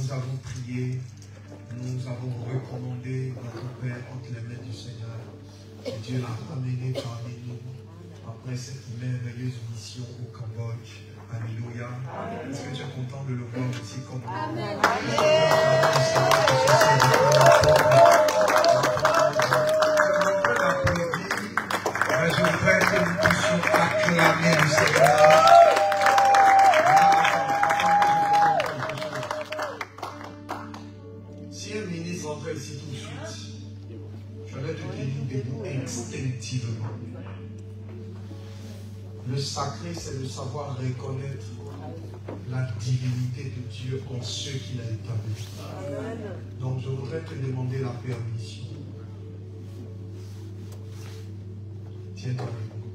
nous avons prié, nous avons recommandé notre Père entre les mains du Seigneur. Et Dieu l'a ramené parmi nous après cette merveilleuse mission au Cambodge. Alléluia. Est-ce que tu es content de le voir aussi comme nous? Amen. Je voudrais que nous puissions acclamer le Seigneur. Si un ministre entrait ici tout de suite, je vais te tenir debout instinctivement. Le sacré, c'est de savoir reconnaître la divinité de Dieu en ceux qu'il a établis. Donc je voudrais te demander la permission. Tiens-toi debout.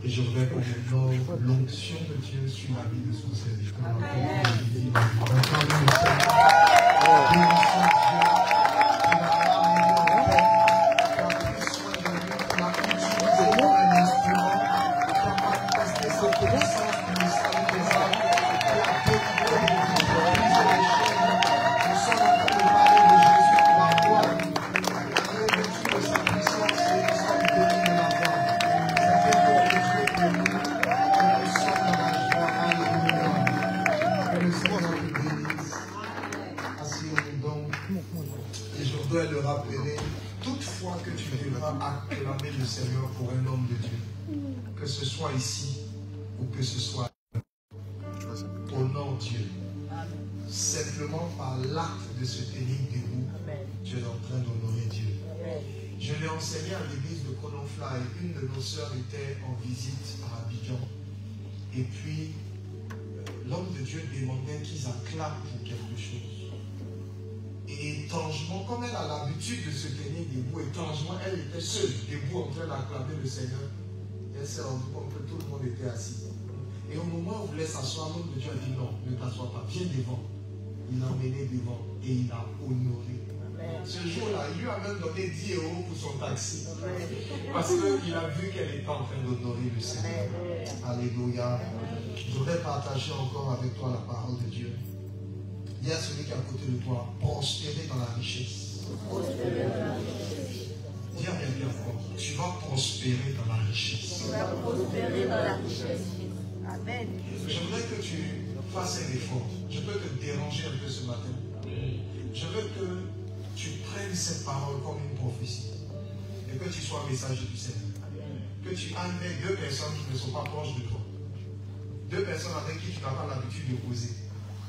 Et je voudrais qu'on honore l'onction de Dieu sur la vie de son serviteur. Acclamer le Seigneur pour un homme de Dieu, que ce soit ici ou que ce soit honore Dieu. Simplement par l'acte de se tenir debout, tu es en train d'honorer Dieu. Je l'ai enseigné à l'église de Kononfla et une de nos sœurs était en visite à Abidjan. Et puis, l'homme de Dieu demandait qu'ils acclament pour quelque chose. Et étrangement, comme elle a l'habitude de se tenir debout, étrangement, elle était seule, debout, en train d'acclamer le Seigneur. Et elle s'est rendue compte que tout le monde était assis. Et au moment où on voulait s'asseoir, l'homme de Dieu a dit non, ne t'assois pas, viens devant. Il l'a emmené devant et il a honoré. Ce jour-là, il lui a même donné 10 € pour son taxi. Parce qu'il a vu qu'elle était en train d'honorer le Seigneur. Alléluia. Je voudrais partager encore avec toi la parole de Dieu. Il y a celui qui est à côté de toi, prospérer dans la richesse. Dis à quelqu'un fort, tu vas prospérer dans la richesse. Tu vas prospérer dans la richesse. Amen. J'aimerais que tu fasses un effort. Je peux te déranger un peu ce matin. Je veux que tu prennes cette parole comme une prophétie. Et que tu sois messager du Seigneur. Que tu amènes 2 personnes qui ne sont pas proches de toi. 2 personnes avec qui tu n'as pas l'habitude de causer.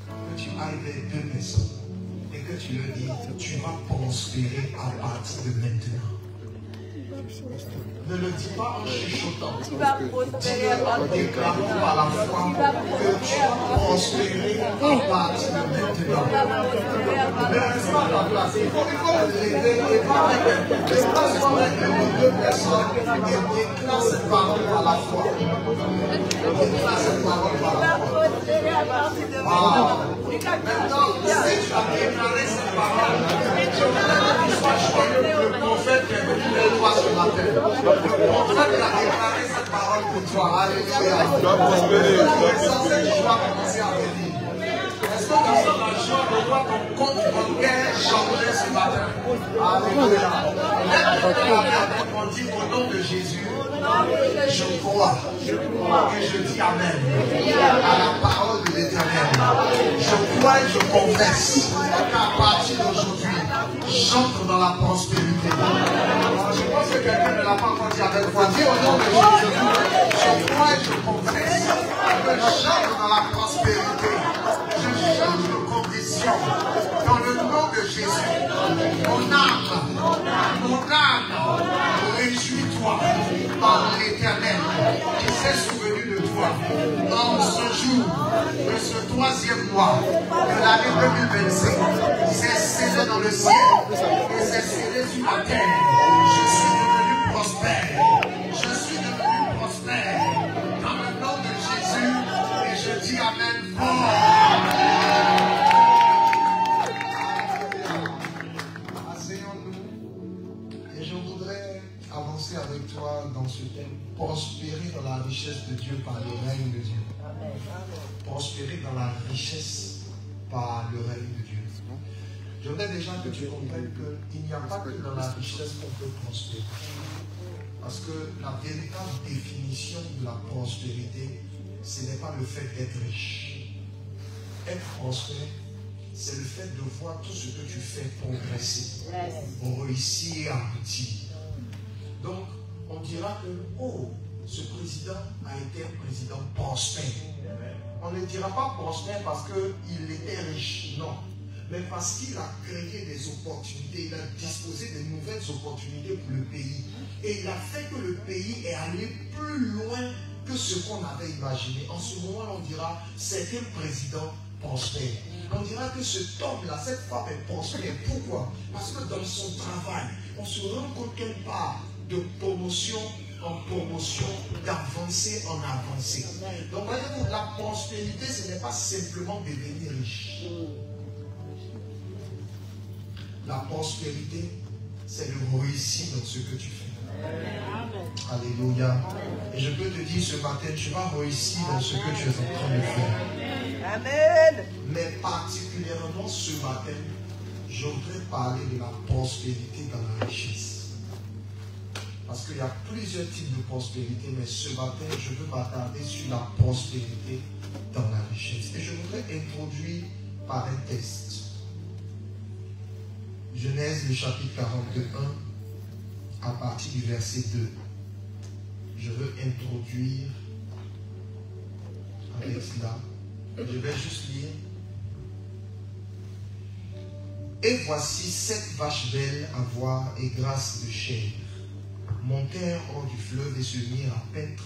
Que tu ailles vers 2 personnes et que tu leur dis, tu vas prospérer à partir de maintenant. Ne le dis pas en chuchotant. Tu vas prospérer à partir de Déclare par la foi que tu vas prospérer à partir de maintenant. Ne reste pas à ta place. Il faut te lever et parler avec 2 personnes et déclare cette parole par la foi. Déclare cette parole par la foi. Maintenant, si tu as déclaré cette parole, je voudrais que tu sois joyeux. Le prophète qui est venu vers toi ce matin. Le prophète a déclaré cette parole pour toi. Alléluia. Tu vas prospérer. Cette joie commencer à venir. Est-ce que tu sens la joie de voir ton compte bancaire changer ce matin? Alléluia. On dit au nom de Jésus. Je crois et je dis Amen à la parole de l'Éternel. Je crois et je confesse qu'à partir d'aujourd'hui, j'entre dans la prospérité. Je pense que quelqu'un ne l'a pas encore dit avec moi. Dis au nom de Jésus, je crois et je confesse que j'entre dans la prospérité. Je change de condition dans le nom de Jésus. Mon âme, réjouis-toi en l'Éternel qui s'est souvenu de toi en ce jour de ce 3e mois de l'année 2025. C'est scellé dans le ciel et c'est scellé sur la terre. Je suis devenu prospère. Je suis devenu prospère dans le nom de Jésus et je dis Amen fort. Asseyons-nous et je voudrais avancer avec toi dans ce thème. Prospérer dans la richesse de Dieu par le règne de Dieu. Prospérer dans la richesse par le règne de Dieu. Je voudrais déjà que tu comprennes qu'il n'y a pas que dans la richesse qu'on peut prospérer. Parce que la véritable définition de la prospérité, ce n'est pas le fait d'être riche. Être prospère, c'est le fait de voir tout ce que tu fais progresser, réussir et aboutir. Donc, on dira que, oh, ce président a été un président prospère. On ne dira pas prospère parce qu'il était riche, non. Mais parce qu'il a créé des opportunités, il a disposé de nouvelles opportunités pour le pays. Et il a fait que le pays est allé plus loin que ce qu'on avait imaginé. En ce moment, on dira, c'est un président prospère. On dira que cet homme-là, cette femme est prospère. Pourquoi? Parce que dans son travail, on se rend compte qu'elle part de promotion en promotion, d'avancée en avancée. Donc, voyez-vous, la prospérité, ce n'est pas simplement devenir riche. La prospérité, c'est de réussir dans ce que tu fais. Amen. Alléluia. Et je peux te dire ce matin, tu vas réussir dans ce que tu es en train de faire. Amen. Mais particulièrement ce matin, je voudrais parler de la prospérité dans la richesse. Parce qu'il y a plusieurs types de prospérité, mais ce matin, je veux m'attarder sur la prospérité dans la richesse. Et je voudrais introduire par un texte. Genèse, le chapitre 41, à partir du verset 2. Je veux introduire avec cela. Je vais juste lire. Et voici 7 vaches belles à voir et grasses de chair montèrent hors du fleuve et se mirent à paître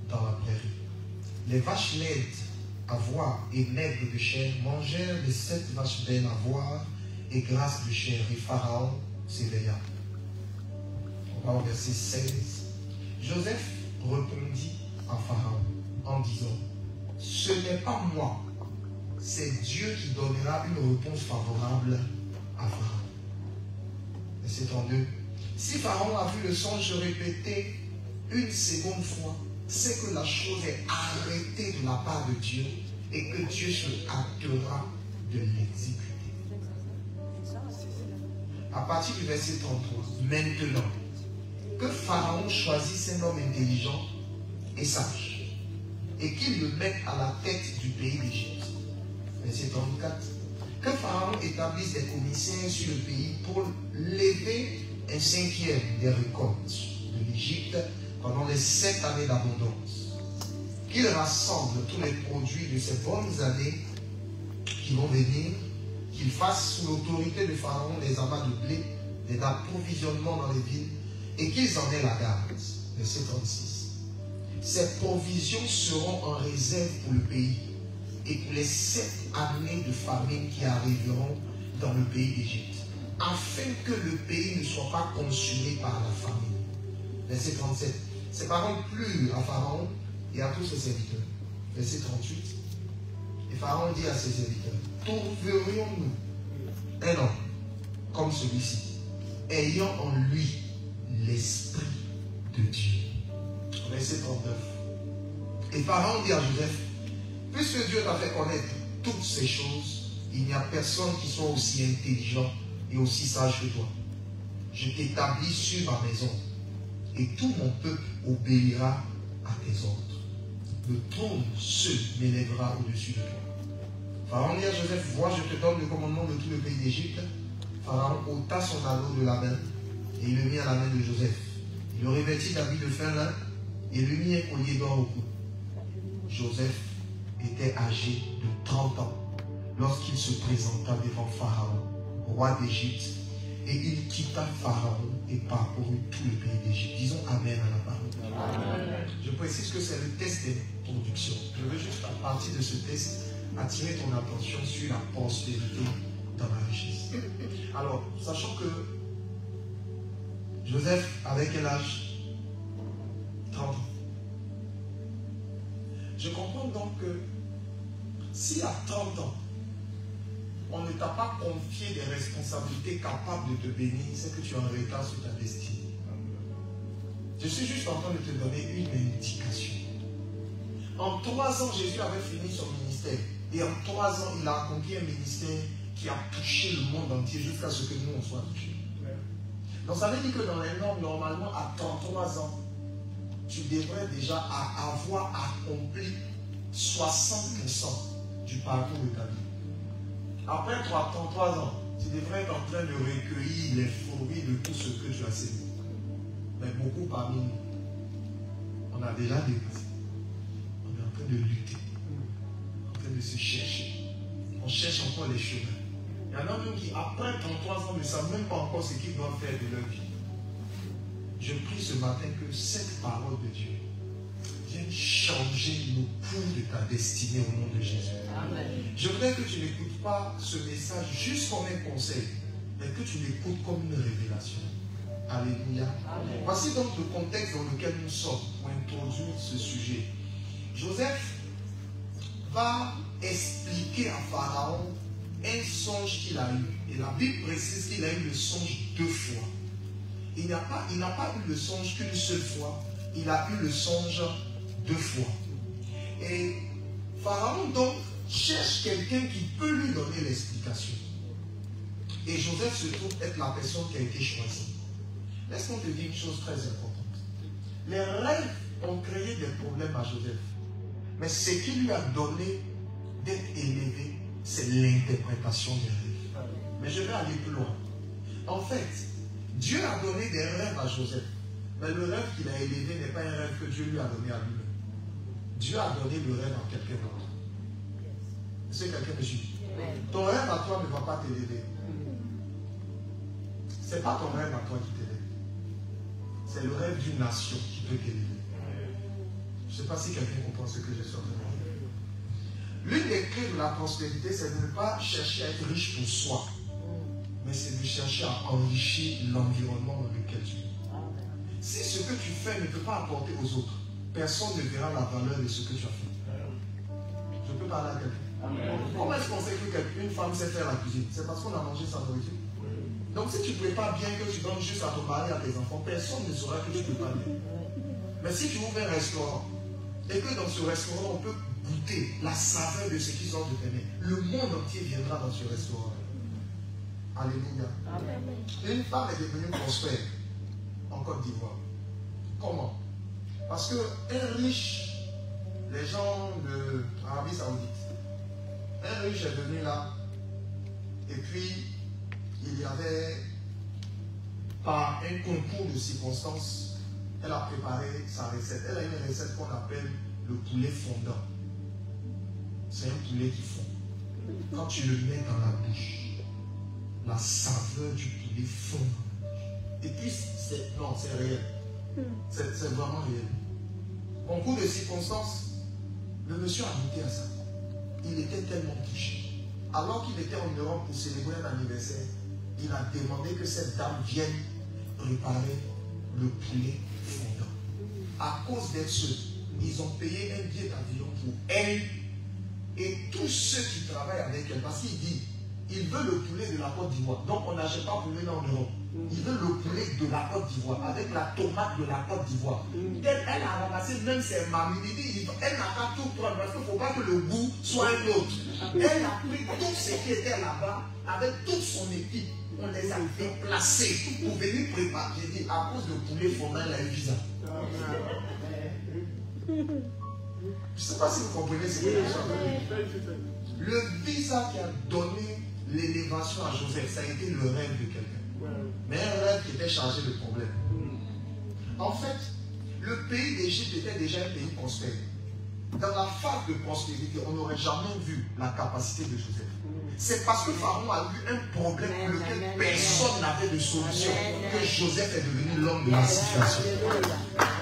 dans la prairie. Les vaches laides à voir et maigres de chair mangèrent les 7 vaches belles à voir et grasses de chair, et Pharaon s'éveilla. On va au verset 16. Joseph répondit à Pharaon en disant, ce n'est pas moi, c'est Dieu qui donnera une réponse favorable à Pharaon. Verset 32. Si Pharaon a vu le songe se répéter une seconde fois, c'est que la chose est arrêtée de la part de Dieu et que Dieu se hâtera de l'exécuter. À partir du verset 33, maintenant, que Pharaon choisisse un homme intelligent et sage, et qu'il le mette à la tête du pays d'Égypte. Verset 34, que Pharaon établisse des commissaires sur le pays pour lever un 5e des récoltes de l'Égypte pendant les 7 années d'abondance. Qu'il rassemble tous les produits de ces bonnes années qui vont venir, qu'il fasse sous l'autorité de Pharaon des amas de blé, des approvisionnements dans les villes, et qu'ils en aient la garde. Verset 36. Ces provisions seront en réserve pour le pays et pour les 7 années de famine qui arriveront dans le pays d'Égypte, afin que le pays ne soit pas consumé par la famine. Verset 37. Ces paroles plurent à Pharaon et à tous ses serviteurs. Verset 38. Et Pharaon dit à ses serviteurs, trouverions-nous un homme comme celui-ci, ayant en lui l'esprit de Dieu? Verset 39. Et Pharaon dit à Joseph, puisque Dieu t'a fait connaître toutes ces choses, il n'y a personne qui soit aussi intelligent et aussi sage que toi. Je t'établis sur ma maison, et tout mon peuple obéira à tes ordres. Le trône seul m'élèvera au-dessus de toi. Pharaon dit à Joseph, vois, je te donne le commandement de tout le pays d'Égypte. Pharaon ôta son anneau de la main, et il le mit à la main de Joseph. Il le revêtit d'habits de fin lin, et lui mit un collier d'or au cou. Joseph était âgé de 30 ans lorsqu'il se présenta devant Pharaon, roi d'Égypte, et il quitta Pharaon et parcourut tout le pays d'Égypte. Disons Amen à la parole. Amen. Je précise que c'est le test d'introduction. Je veux juste, à partir de ce test, attirer ton attention sur la prospérité dans la richesse. Alors, sachant que Joseph avait quel âge? 30 ans. Je comprends donc que si à 30 ans, on ne t'a pas confié des responsabilités capables de te bénir, c'est que tu es en retard sur ta destinée. Je suis juste en train de te donner une indication. En 3 ans, Jésus avait fini son ministère. Et en 3 ans, il a accompli un ministère qui a touché le monde entier jusqu'à ce que nous, on soit touchés. Donc ça veut dire que dans les normes, normalement, à 33 ans, tu devrais déjà avoir accompli 60% du parcours de ta vie. Après 33 ans, tu devrais être en train de recueillir les fruits de tout ce que tu as sémé. Mais beaucoup parmi nous, on a déjà dépassé. On est en train de lutter, en train de se chercher. On cherche encore les chemins. Il y en a même qui, après 33 ans, ne savent même pas encore ce qu'ils doivent faire de leur vie. Je prie ce matin que cette parole de Dieu vienne changer le cours de ta destinée au nom de Jésus. Amen. Je voudrais que tu n'écoutes pas ce message juste comme un conseil, mais que tu l'écoutes comme une révélation. Alléluia. Amen. Voici donc le contexte dans lequel nous sommes pour introduire ce sujet. Joseph va expliquer à Pharaon un songe qu'il a eu. Et la Bible précise qu'il a eu le songe 2 fois. Il n'a pas eu le songe qu'une seule fois. Il a eu le songe 2 fois. Et Pharaon donc cherche quelqu'un qui peut lui donner l'explication. Et Joseph se trouve être la personne qui a été choisie. Laisse-moi te dire une chose très importante. Les rêves ont créé des problèmes à Joseph. Mais ce qui lui a donné d'être élevé, c'est l'interprétation des rêves. Mais je vais aller plus loin. En fait, Dieu a donné des rêves à Joseph. Mais le rêve qu'il a élevé n'est pas un rêve que Dieu lui a donné à lui-même. Dieu a donné le rêve à quelqu'un d'autre. Est-ce que quelqu'un me suit? Ton rêve à toi ne va pas t'élever. Ce n'est pas ton rêve à toi qui t'élève. C'est le rêve d'une nation qui peut t'élever. Je ne sais pas si quelqu'un comprend ce que je suis en train de dire. L'une des clés de la prospérité, c'est de ne pas chercher à être riche pour soi, mais c'est de chercher à enrichir l'environnement dans lequel tu vis. Si ce que tu fais ne peut pas apporter aux autres, personne ne verra la valeur de ce que tu as fait. Je peux parler à quelqu'un. Comment est-ce qu'on sait qu'une femme sait faire la cuisine? C'est parce qu'on a mangé sa nourriture. Donc si tu ne prépares bien, que tu donnes juste à ton mari, à tes enfants, personne ne saura que tu prépares bien. Mais si tu ouvres un restaurant, et que dans ce restaurant, on peut goûter la saveur de ce qui sort de tes mains, le monde entier viendra dans ce restaurant. Alléluia. Amen. Une femme est devenue prospère en Côte d'Ivoire. Comment? Parce qu'un riche, les gens de l'Arabie Saoudite, un riche est venu là, et puis il y avait, par un concours de circonstances, elle a préparé sa recette. Elle a une recette qu'on appelle le poulet fondant. C'est un poulet qui fond. Quand tu le mets dans la bouche, la saveur du poulet fond dans la bouche. Et puis, c'est réel. C'est vraiment réel. Concours de circonstances, le monsieur a goûté à ça. Il était tellement touché. Alors qu'il était en Europe pour célébrer un anniversaire, il a demandé que cette dame vienne préparer le poulet fondant. À cause d'être seul, ils ont payé un billet d'avion pour elle et tous ceux qui travaillent avec elle. Parce qu'il dit, il veut le poulet de la Côte d'Ivoire. Donc on n'achète pas poulet là en Europe. Il veut le poulet de la Côte d'Ivoire, avec la tomate de la Côte d'Ivoire. Elle a ramassé même ses mamines. Elle n'a pas tout prendre parce qu'il ne faut pas que le goût soit un autre. Elle a pris tout ce qui était là-bas avec toute son équipe. On les a déplacés pour venir préparer. J'ai dit, à cause de poulet fondant, elle a eu visa. Je ne sais pas si vous comprenez ce que je suis en train de dire. Le visa qui a donné l'élévation à Joseph, ça a été le rêve de quelqu'un. Mais un rêve qui était chargé de problèmes. En fait, le pays d'Égypte était déjà un pays prospère. Dans la phase de prospérité, on n'aurait jamais vu la capacité de Joseph. C'est parce que Pharaon a eu un problème pour lequel personne n'avait de solution que Joseph est devenu l'homme de la situation.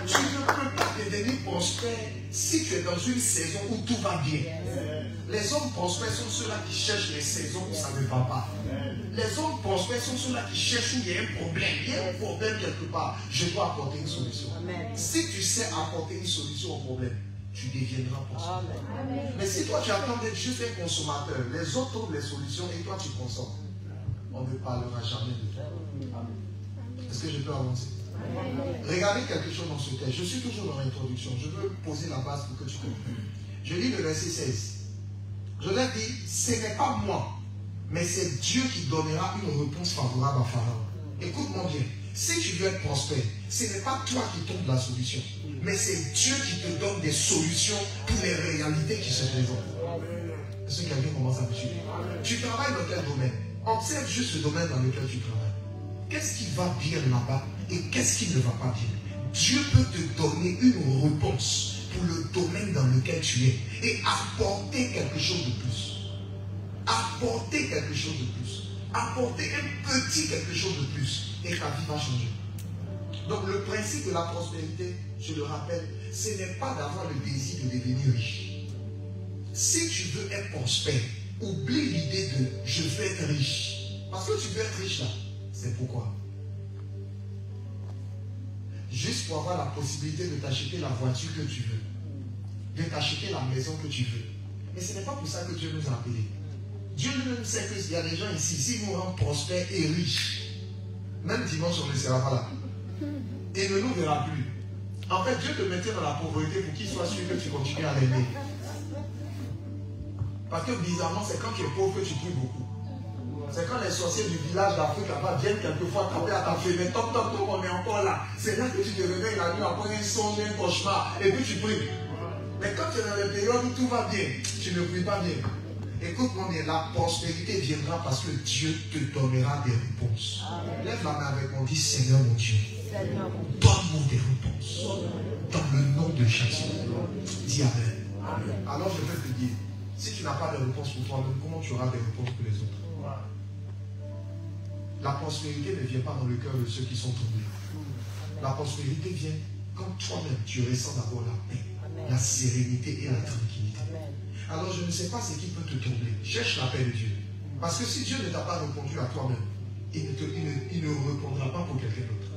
Tu ne peux pas devenir prospère si tu es dans une saison où tout va bien. Les hommes prospères sont ceux-là qui cherchent les saisons où ça ne va pas. Les hommes prospères sont ceux-là qui cherchent où il y a un problème. Il y a un problème quelque part. Je dois apporter une solution. Si tu sais apporter une solution au problème, tu deviendras prospère. Mais si toi tu attends d'être juste un consommateur, les autres trouvent les solutions et toi tu consommes, on ne parlera jamais de toi. Est-ce que je peux avancer? Regardez quelque chose dans ce texte. Je suis toujours dans l'introduction. Je veux poser la base pour que tu comprennes. Je lis le verset 16. Joseph dit, ce n'est pas moi, mais c'est Dieu qui donnera une réponse favorable à Pharaon. Écoute-moi bien, si tu veux être prospère, ce n'est pas toi qui trouves la solution, mais c'est Dieu qui te donne des solutions pour les réalités qui se présentent. Est-ce que quelqu'un commence à me suivre? Tu travailles dans quel domaine? Observe juste le domaine dans lequel tu travailles. Qu'est-ce qui va bien là-bas et qu'est-ce qui ne va pas bien? Dieu peut te donner une réponse pour le domaine dans lequel tu es et apporter quelque chose de plus. Apporter quelque chose de plus. Apporter un petit quelque chose de plus et ta vie va changer. Donc le principe de la prospérité, je le rappelle, ce n'est pas d'avoir le désir de devenir riche. Si tu veux être prospère, oublie l'idée de « je veux être riche ». Parce que tu veux être riche là, c'est pourquoi. Juste pour avoir la possibilité de t'acheter la voiture que tu veux, de t'acheter la maison que tu veux. Mais ce n'est pas pour ça que Dieu nous a appelés. Dieu lui-même sait qu'il y a des gens ici, s'ils nous rendent prospères et riches, même dimanche on ne sera pas là. Et ne nous verra plus. En fait, Dieu te mettait dans la pauvreté pour qu'il soit sûr que tu continues à l'aimer. Parce que bizarrement, c'est quand tu es pauvre que tu pries beaucoup. C'est quand les sorciers du village d'Afrique là-bas viennent quelquefois taper à ta fenêtre, toc toc toc, on est encore là. C'est là que tu te réveilles la nuit après un songe, un cauchemar, et puis tu pries. Mais quand tu es dans les périodes où tout va bien, tu ne pries pas bien. Écoute-moi bien, la prospérité viendra parce que Dieu te donnera des réponses. Amen. Lève la main avec moi, dis Seigneur mon Dieu, donne-moi des réponses. Dans le nom de Jésus. Dis Amen. Amen. Alors je vais te dire, si tu n'as pas de réponse pour toi-même, comment tu auras des réponses pour les autres? La prospérité ne vient pas dans le cœur de ceux qui sont tombés. La prospérité vient quand toi-même tu ressens d'abord la paix, la sérénité et la tranquillité. Alors je ne sais pas ce qui peut te troubler. Cherche la paix de Dieu. Parce que si Dieu ne t'a pas répondu à toi-même, il ne répondra pas pour quelqu'un d'autre.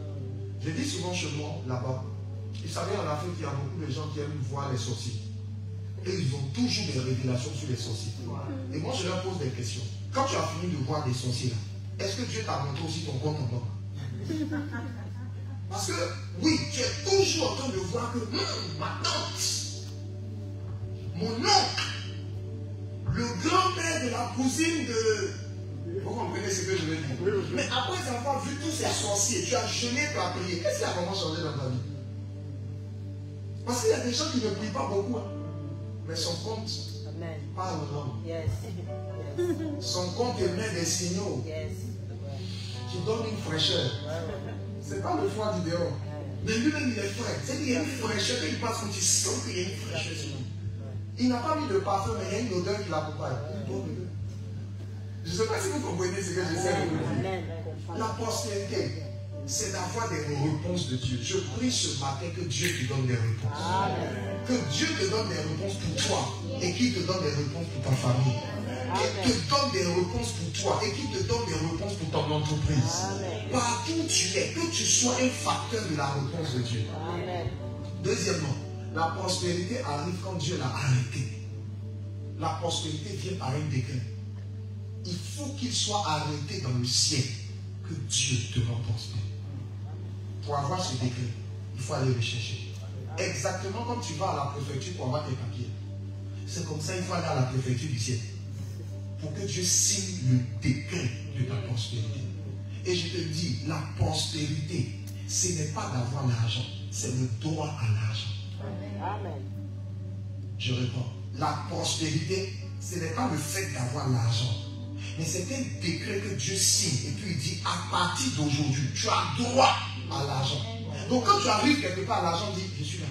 Je dis souvent chez moi, là-bas, vous savez en Afrique, il y a beaucoup de gens qui aiment voir les sorciers. Et ils ont toujours des révélations sur les sorciers. Et moi je leur pose des questions. Quand tu as fini de voir des sorciers là, est-ce que Dieu t'a montré aussi ton compte en banque? Parce que, oui, tu es toujours en train de voir que ma tante, mon oncle, le grand-père de la cousine de... Vous comprenez ce que je veux dire? Mais après avoir vu tous ces sorciers, tu as jeûné, tu as prié. Qu'est-ce qui a vraiment changé dans ta vie? Parce qu'il y a des gens qui ne prient pas beaucoup, hein, mais son compte parle aux hommes. Son compte émet des signaux qui donnent une fraîcheur. Ce n'est pas le froid du dehors. Mais lui-même, il est frais. C'est qu'il y a une fraîcheur. Quand il passe, quand tu sens qu'il y a une fraîcheur. Il n'a pas mis de parfum, mais il y a une odeur qui l'accompagne. Je ne sais pas si vous comprenez ce que j'essaie de vous dire. La prospérité, c'est d'avoir des réponses de Dieu. Je prie ce matin que Dieu te donne des réponses. Que Dieu te donne des réponses pour toi et qu'il te donne des réponses pour ta famille. Qu'il te donne des réponses pour toi et qu'il te donne des réponses pour ton entreprise. Partout où tu es, que tu sois un facteur de la réponse de Dieu. Deuxièmement, la prospérité arrive quand Dieu l'a arrêté. La prospérité vient par un décret. Il faut qu'il soit arrêté dans le ciel que Dieu te rend prospère. Pour avoir ce décret, il faut aller le chercher. Exactement comme tu vas à la préfecture pour avoir tes papiers. C'est comme ça qu'il faut aller à la préfecture du ciel. Pour que Dieu signe le décret de ta prospérité. Et je te dis, la prospérité, ce n'est pas d'avoir l'argent, c'est le droit à l'argent. Amen. Je réponds, la prospérité, ce n'est pas le fait d'avoir l'argent, mais c'est un décret que Dieu signe et puis il dit, à partir d'aujourd'hui, tu as droit à l'argent. Donc quand tu arrives quelque part, l'argent dit, je suis là.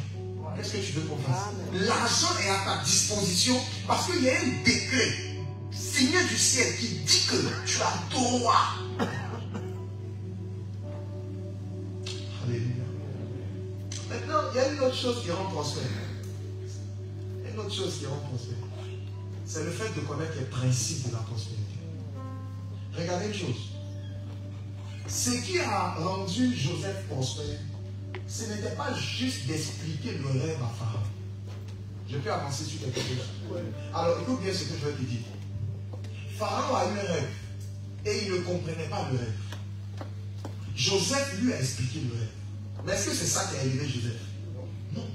Qu'est-ce que tu veux qu'on fasse? L'argent est à ta disposition parce qu'il y a un décret signé du ciel qui dit que tu as droit. Alléluia. Maintenant, il y a une autre chose qui rend prospère. Une autre chose qui rend prospère. C'est le fait de connaître les principes de la prospérité. Regardez une chose. Ce qui a rendu Joseph prospère, ce n'était pas juste d'expliquer le rêve à Pharaon. Je peux avancer sur quelque chose. Alors écoute bien ce que je vais te dire. Pharaon a eu un rêve et il ne comprenait pas le rêve. Joseph lui a expliqué le rêve. Mais est-ce que c'est ça qui a élevé Joseph? Non.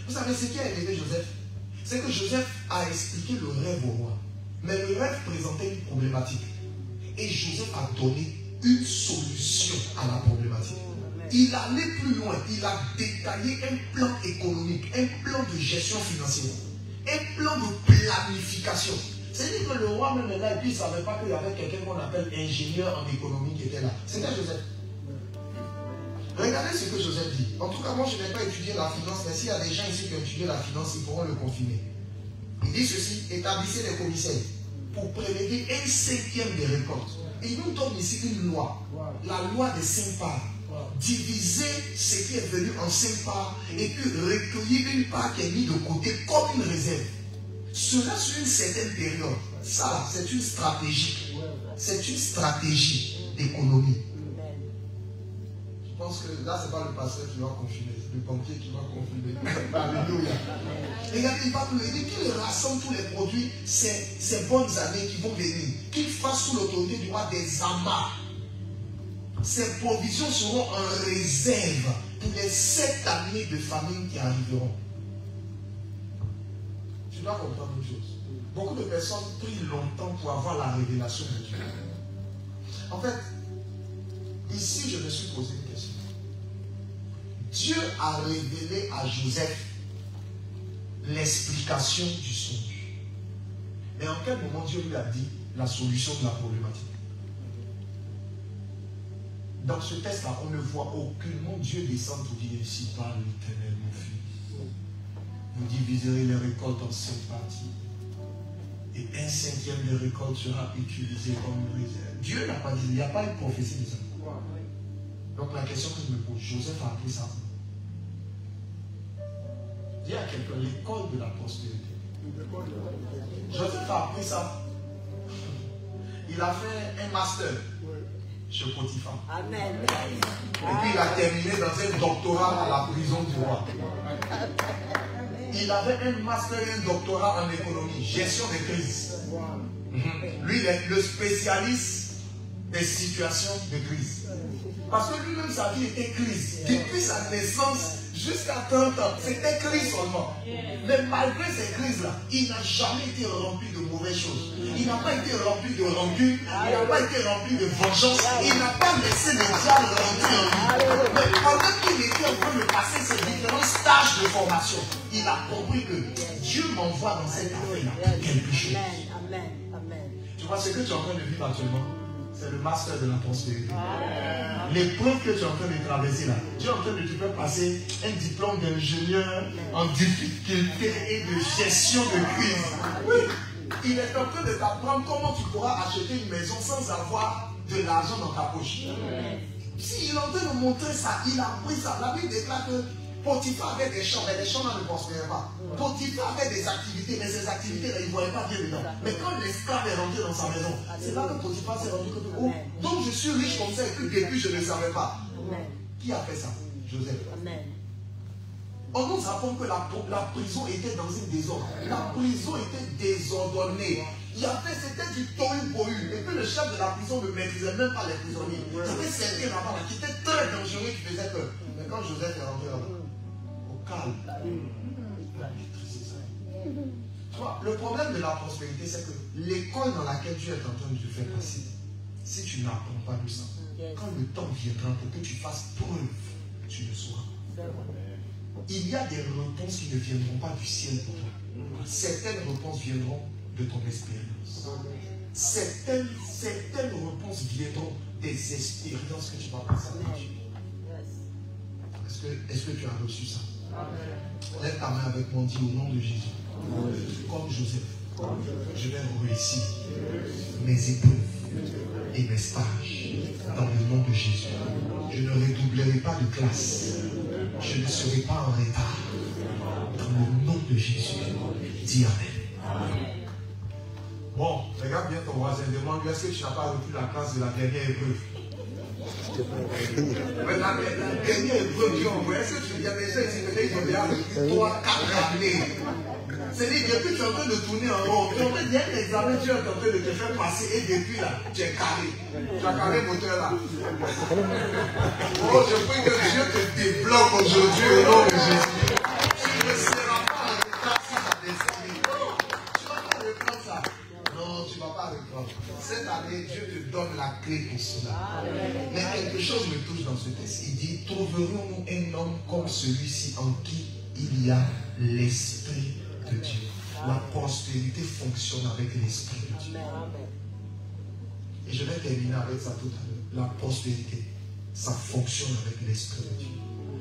Vous savez ce qui a élevé Joseph? c'est que Joseph a expliqué le rêve au roi. Mais le rêve présentait une problématique. Et Joseph a donné une solution à la problématique. Il allait plus loin. Il a détaillé un plan économique, un plan de gestion financière, un plan de planification. C'est-à-dire que le roi même est là et puis il ne savait pas qu'il y avait quelqu'un qu'on appelle ingénieur en économie qui était là. C'était Joseph. Regardez ce que Joseph dit. En tout cas, moi je n'ai pas étudié la finance, mais s'il y a des gens ici qui ont étudié la finance, ils pourront le confirmer. Il dit ceci, établissez les commissaires pour prélever 1/5 des récoltes. Et il nous donne ici une loi, la loi des 5 parts. Diviser ce qui est venu en 5 parts et puis recueillir une part qui est mise de côté comme une réserve. Cela sur une certaine période. Ça, c'est une stratégie. C'est une stratégie d'économie. Je pense que là, ce n'est pas le pasteur qui va confirmer, c'est le banquier qui va confirmer. Alléluia. Regardez, il va plus aider, qu'il rassemble tous les produits, ces bonnes années qui vont venir, qu'il fasse sous l'autorité du roi des amas. Ces provisions seront en réserve pour les 7 années de famine qui arriveront. Tu dois comprendre une chose. Beaucoup de personnes prient longtemps pour avoir la révélation de Dieu. En fait, ici, je me suis posé une question. Dieu a révélé à Joseph l'explication du songe. Mais en quel moment Dieu lui a dit la solution de la problématique? Dans ce texte-là, on ne voit aucunement Dieu descendre pour dire ici par l'Éternel, mon fils. Vous diviserez les récoltes en 5 parties. Et 1/5 des récoltes sera utilisé comme réserve. Dieu n'a pas dit, il n'y a pas une prophétie de ça. Donc la question que je me pose, Joseph a appris ça. Dis à quelqu'un, l'école de la prospérité. Joseph a appris ça. Il a fait un master chez Potiphar. Amen. Et puis il a terminé dans un doctorat à la prison du roi. Il avait un master et un doctorat en économie, gestion des crises. Lui, il est le spécialiste des situations de crise. Parce que lui-même, sa vie était crise. Depuis sa naissance jusqu'à 30 ans, c'était crise seulement. Mais malgré ces crises-là, il n'a jamais été rempli de mauvaises choses. Il n'a pas été rempli de rancune, il n'a pas été rempli de vengeance, il n'a pas laissé le diable rentrer en lui. Mais pendant qu'il était en train de passer ces différents stages de formation, il a compris que Dieu m'envoie dans cette affaire-là quelque chose. Amen. Amen. Tu vois, ce que tu es en train de vivre actuellement, c'est le master de la prospérité. L'épreuve que tu es en train de traverser là, tu es en train de te faire passer un diplôme d'ingénieur en difficulté et de gestion de crise. Oui, il est en train de t'apprendre comment tu pourras acheter une maison sans avoir de l'argent dans ta poche. S'il est en train de montrer ça, il a appris ça. La Bible déclare que Potiphar avait des champs, mais les champs là ne prospéraient pas. Potiphar avait des activités, mais ces activités-là, il ne voyait pas bien dedans. Mais quand l'esclave est rentré dans sa maison, c'est là que Potiphar s'est rendu compte. Oh, donc je suis riche comme ça et puis depuis je ne savais pas. Qui a fait ça? Joseph. On nous apprend que la prison était dans une désordre. La prison était désordonnée. C'était du tohu-bohu. Et puis le chef de la prison ne maîtrisait même pas les prisonniers. Il y avait certains là-bas qui étaient très dangereux, qui faisaient peur. Mais quand Joseph est rentré là-bas, au calme, il a maîtrisé ça. Tu vois, le problème de la prospérité, c'est que l'école dans laquelle tu es en train de te faire passer, si tu n'apprends pas de ça, quand le temps viendra pour que tu fasses preuve, tu le sauras. Il y a des réponses qui ne viendront pas du ciel pour toi. Certaines réponses viendront de ton expérience. Certaines réponses viendront des expériences que tu vas passer avec Dieu. Est-ce que tu as reçu ça? Lève ta main avec moi, dis au nom de Jésus. Comme Joseph, je vais réussir mes épreuves et mes stages dans le nom de Jésus. Je ne redoublerai pas de classe. Je ne serai pas en retard. Dans le nom de Jésus. Dis Amen. Bon, regarde bien ton voisin. Demande-lui, est-ce que tu n'as pas reçu la classe de la dernière épreuve? Mais la dernière épreuve, est-ce que tu y a des gens ici qui ont déjà reçu 3, 4 années? C'est-à-dire, depuis tu es en train de tourner en rond, tu es en train d'un examen, tu es en train de te faire passer et depuis là, tu es carré. Tu as carré le moteur là. Oh, je prie que Dieu te débloque aujourd'hui au nom de Jésus. Tu ne seras pas en retard sur ta destinée. cela. Amen. Mais quelque chose me touche dans ce texte. Il dit, trouverons-nous un homme comme celui-ci en qui il y a l'Esprit de Dieu. La prospérité fonctionne avec l'Esprit de Dieu. Et je vais terminer avec ça tout à l'heure. La prospérité, ça fonctionne avec l'Esprit de Dieu.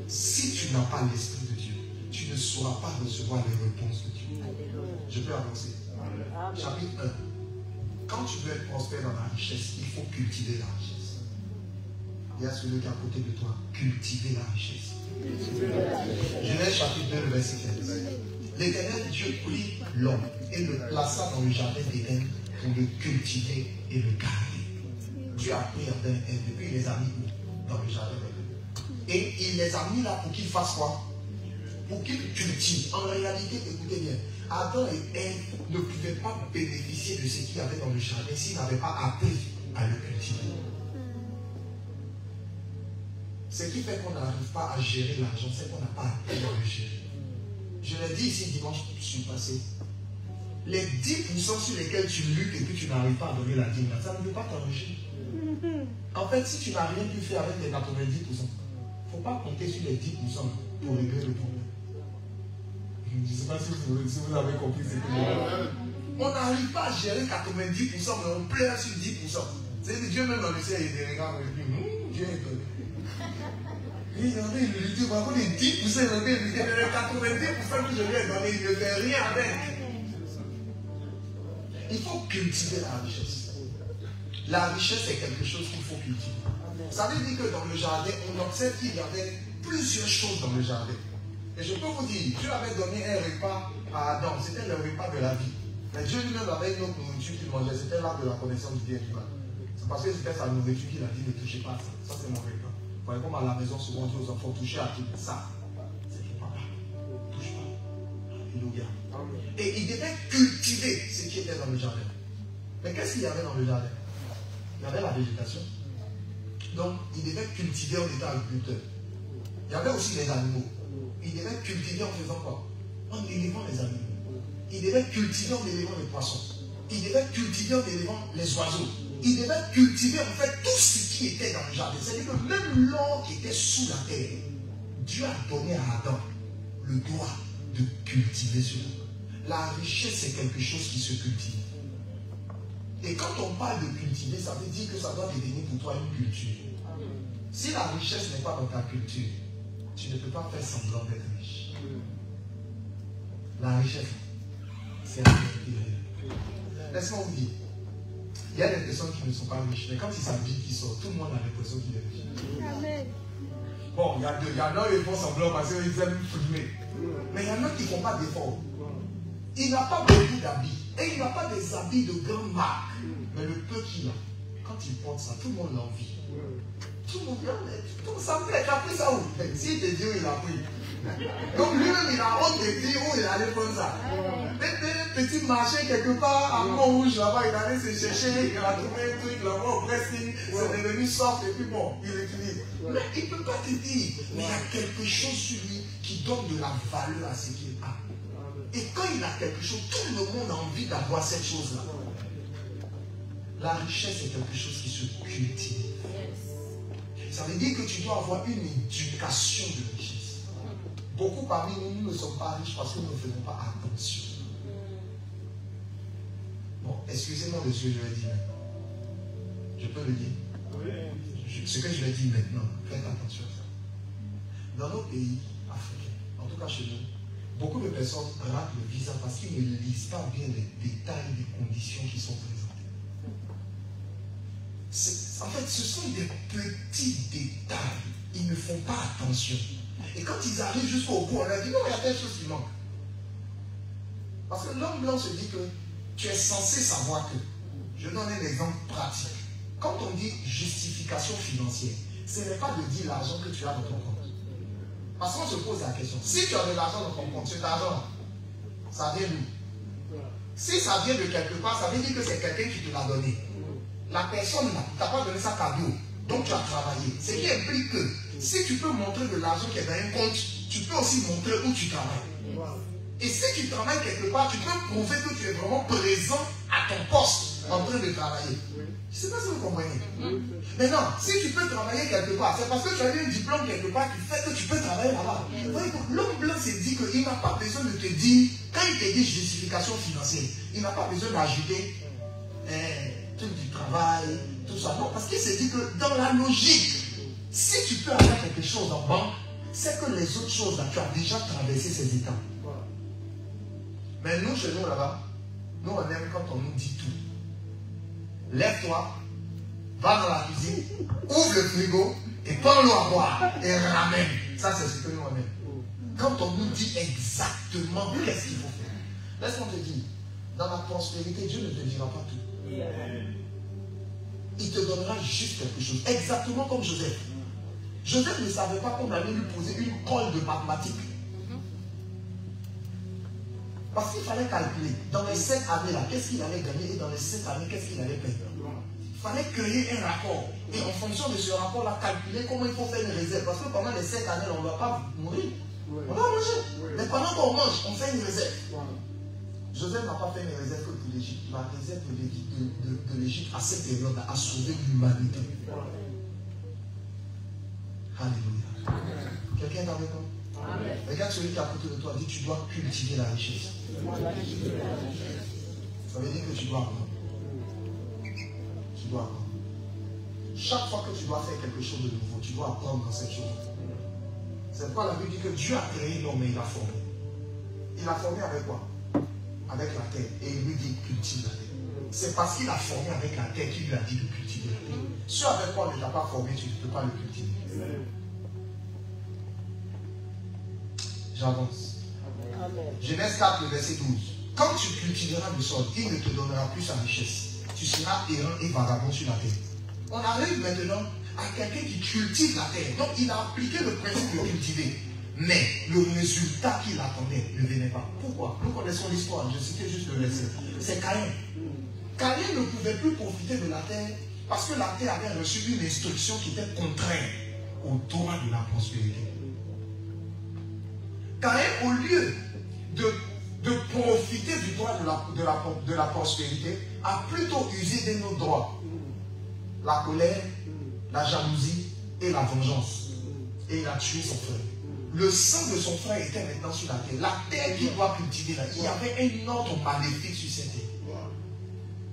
Si tu n'as pas l'Esprit de Dieu, tu ne sauras pas recevoir les réponses de Dieu. Je peux avancer. Chapitre 1. Quand tu veux être prospère dans la richesse, il faut cultiver la richesse. Il y a celui qui est à côté de toi. Cultiver la richesse. Genèse chapitre 2, le verset 15. L'Éternel Dieu prit l'homme et le plaça dans le jardin d'Éden pour le cultiver et le garder. Dieu a pris Adam et depuis il les a mis dans le jardin d'Éden. Et il les a mis là pour qu'ils fassent quoi? Pour qu'ils cultivent. En réalité, écoutez bien, Adam et Ève ne pouvaient pas bénéficier de ce qu'il y avait dans le jardin s'ils n'avaient pas appris à le cultiver. Ce qui fait qu'on n'arrive pas à gérer l'argent, c'est qu'on n'a pas appris à le gérer. Je l'ai dit ici dimanche, je suis passé. Les 10% sur lesquels tu luttes et que tu n'arrives pas à donner la dîme, ça ne veut pas t'enrichir. En fait, si tu n'as rien pu faire avec les 90%, il ne faut pas compter sur les 10% pour régler le problème. Je ne sais pas si vous avez compris ce que je veux dire. On n'arrive pas à gérer 90%, mais on pleure sur 10%. C'est que Dieu même dans le ciel, il regarde et dit, Dieu est donné. Il y en a, il lui dit, par contre, les 10%, les 90% que je lui ai donné, il ne fait rien avec. Il faut cultiver la richesse. La richesse, c'est quelque chose qu'il faut cultiver. Ça veut dire que dans le jardin, on observe qu'il y avait plusieurs choses dans le jardin. Et je peux vous dire, Dieu avait donné un repas à Adam, c'était le repas de la vie. Mais Dieu lui-même avait une autre nourriture qu'il mangeait, c'était l'arbre de la connaissance du bien et du mal. C'est parce que c'était sa nourriture qu'il a dit, ne touchez pas à ça. Ça, c'est mon repas. Vous voyez, comme à la maison, souvent on dit aux enfants, touchez à tout ça. C'est pour papa. Touche pas. Alléluia. Et il devait cultiver ce qui était dans le jardin. Mais qu'est-ce qu'il y avait dans le jardin? Il y avait la végétation. Donc, il devait cultiver en étant agriculteur. Il y avait aussi les animaux. Il devait cultiver en faisant quoi? En élevant les animaux. Il devait cultiver en élevant les poissons. Il devait cultiver en élevant les oiseaux. Il devait cultiver en fait tout ce qui était dans le jardin. C'est-à-dire que même l'or qui était sous la terre, Dieu a donné à Adam le droit de cultiver cela. La richesse, c'est quelque chose qui se cultive. Et quand on parle de cultiver, ça veut dire que ça doit devenir pour toi une culture. Si la richesse n'est pas dans ta culture, tu ne peux pas faire semblant d'être riche. La richesse, c'est la vérité. Laisse-moi vous dire, il y a des personnes qui ne sont pas riches, mais quand ils s'habillent, qui sortent, tout le monde a l'impression qu'il est riche. Amen. Bon, il y en a qui font semblant parce qu'ils aiment filmer. Mais il y en a qui ne font pas d'efforts. Il n'a pas beaucoup d'habits. Et il n'a pas des habits de grande marque. Mais le peu qu'il a, quand il porte ça, tout le monde l'envie. Tout le monde dit, ça me plaît, tu as pris ça où? S'il te dit où il a pris. Donc lui-même, il a honte de dire où il allait prendre ça. Petit marché quelque part à Montrouge, là-bas, il allait se chercher, il a trouvé un truc là-bas au pressing, c'est devenu soft et puis bon, il utilise. Mais il ne peut pas te dire, mais il y a quelque chose sur lui qui donne de la valeur à ce qu'il a. Et quand il a quelque chose, tout le monde a envie d'avoir cette chose-là. La richesse est quelque chose qui se cultive. Ça veut dire que tu dois avoir une éducation de richesse. Beaucoup parmi nous, nous ne sommes pas riches parce que nous ne faisons pas attention. Bon, excusez-moi de ce que je vais dire maintenant. Je peux le dire? Ce que je vais dire maintenant, faites attention à ça. Dans nos pays africains, en tout cas chez nous, beaucoup de personnes ratent le visa parce qu'ils ne lisent pas bien les détails des conditions qui sont présentées. En fait, ce sont des petits détails. Ils ne font pas attention. Et quand ils arrivent jusqu'au bout, on leur dit non, il y a telle chose qui manque. Parce que l'homme blanc se dit que tu es censé savoir que. Je donne un exemple pratique. Quand on dit justification financière, ce n'est pas de dire l'argent que tu as dans ton compte. Parce qu'on se pose la question. Si tu as de l'argent dans ton compte, cet argent, ça vient d'où? Si ça vient de quelque part, ça veut dire que c'est quelqu'un qui te l'a donné. La personne là, tu n'as pas donné ça cadeau. Donc tu as travaillé. Ce qui implique que si tu peux montrer de l'argent qui est dans un compte, tu peux aussi montrer où tu travailles. Et si tu travailles quelque part, tu peux prouver que tu es vraiment présent à à ton poste en train de travailler. Je ne sais pas si vous comprenez. Maintenant, si tu peux travailler quelque part, c'est parce que tu as eu un diplôme quelque part qui fait que tu peux travailler là-bas. L'homme blanc s'est dit qu'il n'a pas besoin de te dire, quand il te dit justification financière, il n'a pas besoin d'ajouter tout du travail, tout ça. Non, parce qu'il s'est dit que dans la logique, si tu peux avoir quelque chose en banque, c'est que les autres choses là, tu as déjà traversé ces étapes. Mais nous, chez nous là-bas, nous on aime quand on nous dit tout. Lève-toi, va dans la cuisine, ouvre le frigo et prends l'eau à boire et ramène. Ça, c'est ce que nous on aime. Quand on nous dit exactement qu'est-ce qu'il faut faire. Laisse-moi te dire, dans la prospérité, Dieu ne te dira pas tout. Il te donnera juste quelque chose. Exactement comme Joseph. Joseph ne savait pas qu'on allait lui poser une colle de mathématiques. Parce qu'il fallait calculer. Dans les 7 années là, qu'est-ce qu'il allait gagner et dans les 7 années, qu'est-ce qu'il allait perdre. Il fallait créer un rapport. Et en fonction de ce rapport-là, calculer comment il faut faire une réserve. Parce que pendant les 7 années, on ne va pas mourir. On va manger. Mais pendant qu'on mange, on fait une réserve. Joseph n'a pas fait une réserve que pour l'Égypte. La réserve de l'Égypte à cette période-là a sauvé l'humanité. Alléluia. Quelqu'un est avec moi? Amen. Regarde celui qui est à côté de toi, dit tu dois cultiver la richesse. Ça veut dire que tu dois apprendre. Tu dois apprendre. Chaque fois que tu dois faire quelque chose de nouveau, tu dois apprendre dans cette chose. C'est pourquoi la Bible dit que Dieu a créé l'homme et il l'a formé. Il l'a formé avec quoi? Avec la terre. Et il lui dit cultive la terre. C'est parce qu'il a formé avec la terre qu'il lui a dit de cultiver la terre. Ce avec quoi on ne t'a pas formé, tu ne peux pas le cultiver. J'avance. Genèse 4, le verset 12. Quand tu cultiveras le sol, il ne te donnera plus sa richesse. Tu seras errant et vagabond sur la terre. On arrive maintenant à quelqu'un qui cultive la terre. Donc il a appliqué le principe de cultiver. Mais le résultat qu'il attendait ne venait pas. Pourquoi? Nous connaissons l'histoire. Je citais juste le verset. C'est Caïn. Caïn ne pouvait plus profiter de la terre parce que la terre avait reçu une instruction qui était contraire au droit de la prospérité. Caïn, au lieu de profiter du droit de la prospérité, a plutôt usé de nos droits. La colère, la jalousie et la vengeance. Et il a tué son frère. Le sang de son frère était maintenant sur la terre. La terre qu'il doit cultiver là, il y avait un ordre maléfique sur cette terre.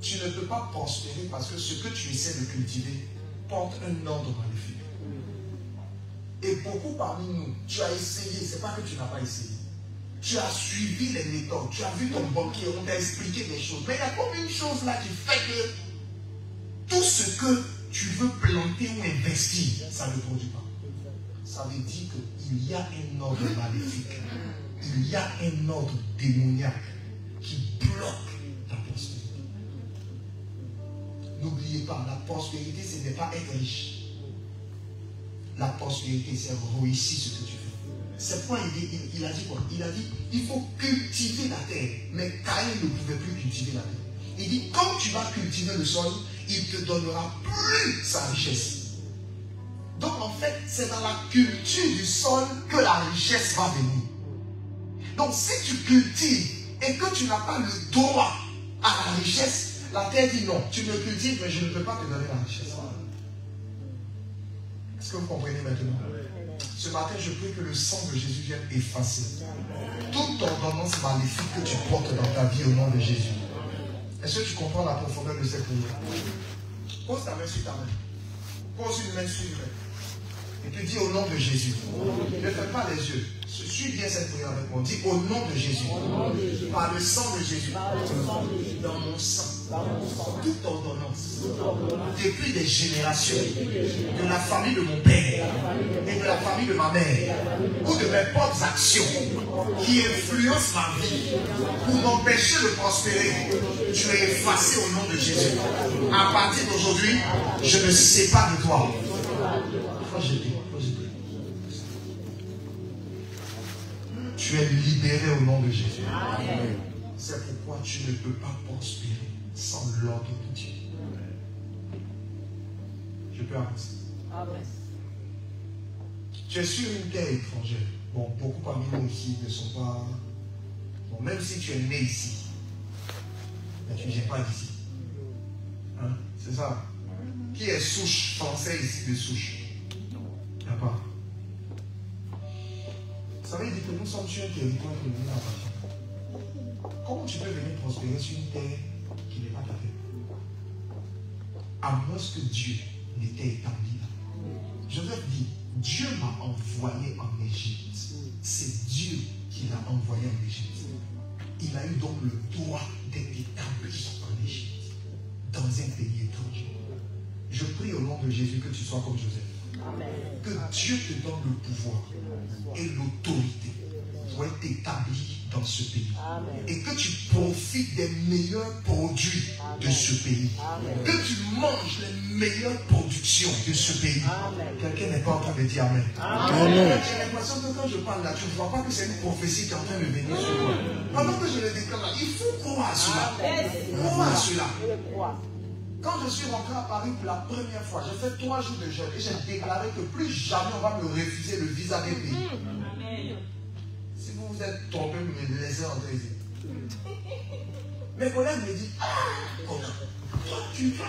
Tu ne peux pas prospérer parce que ce que tu essaies de cultiver porte un ordre maléfique. Et beaucoup parmi nous, tu as essayé, c'est pas que tu n'as pas essayé. Tu as suivi les méthodes, tu as vu ton banquier, on t'a expliqué des choses. Mais il y a comme une chose là qui fait que tout ce que tu veux planter ou investir, ça ne produit pas. Ça veut dire qu'il y a un ordre maléfique, il y a un ordre démoniaque qui bloque ta prospérité. N'oubliez pas, la prospérité, ce n'est pas être riche. La prospérité, c'est réussir ce que tu fais. C'est pourquoi il a dit quoi? Il a dit, il faut cultiver la terre. Mais Caïn ne pouvait plus cultiver la terre. Il dit, quand tu vas cultiver le sol, il te donnera plus sa richesse. Donc en fait, c'est dans la culture du sol que la richesse va venir. Donc si tu cultives et que tu n'as pas le droit à la richesse, la terre dit non, tu me cultives, mais je ne peux pas te donner la richesse. Est-ce que vous comprenez maintenant? Ce matin, je prie que le sang de Jésus vienne effacer toute ordonnance maléfique que tu portes dans ta vie au nom de Jésus. Est-ce que tu comprends la profondeur de cette prière? Pose ta main sur ta main. Pose une main sur une main. Et puis dis au nom de Jésus. Ne fais pas les yeux. Suis bien cette prière avec moi. Dis au nom de Jésus. Par le sang de Jésus. Dans mon sang. Toute ordonnance. Depuis des générations. De la famille de mon père. Et de la famille de ma mère. Ou de mes propres actions. Qui influencent ma vie. Pour m'empêcher de prospérer. Tu es effacé au nom de Jésus. À partir d'aujourd'hui, je me sépare de toi. Tu es libéré au nom de Jésus. C'est pourquoi tu ne peux pas prospérer sans l'ordre de Dieu. Je peux avancer. Tu es sur une terre étrangère. Bon, beaucoup parmi nous ici ne sont pas... Bon, même si tu es né ici, mais tu ne viens pas d'ici. Hein? C'est ça. Qui est souche français ici de souche? Il n'y a pas. Ça veut dire que nous sommes sur un territoire que nous n'avons pas. Comment tu peux venir prospérer sur une terre qui n'est pas ta terre? À moins que Dieu n'était établi là. Joseph dit, Dieu m'a envoyé en Égypte. C'est Dieu qui l'a envoyé en Égypte. Il a eu donc le droit d'être établi en Égypte, dans un pays étranger. Je prie au nom de Jésus que tu sois comme Joseph. Amen. Que Dieu te donne le pouvoir et l'autorité pour être établi dans ce pays. Amen. Et que tu profites des meilleurs produits de ce pays. Amen. Que tu manges les meilleures productions de ce pays. Quelqu'un n'est pas en train de dire Amen. Amen. J'ai l'impression que quand je parle là, tu ne vois pas que c'est une prophétie qui est en train de venir sur toi. Pendant que je le déclare là, il faut croire à cela. Croire à cela. Quand je suis rentré à Paris pour la première fois, j'ai fait 3 jours de jeûne et j'ai déclaré que plus jamais on va me refuser le visa des pays. Si vous vous êtes trompé, vous me laissez entrer ici. Mes collègues me disent, toi tu vas,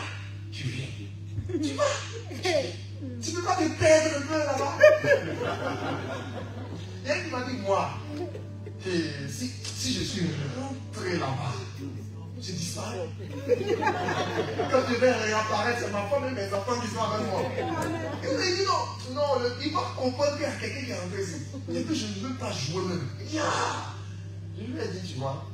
tu viens. Tu vas. Tu ne peux pas te perdre un peu là-bas. Il y a qui m'a dit, moi, si je suis rentré là-bas, je disparais. Quand je vais réapparaître, c'est ma femme et mes enfants qui sont avec moi. Et il m'a dit non, il va comprendre qu'il y a quelqu'un qui est rentré ici. Et puis je ne veux pas jouer même. Je lui ai dit, tu vois,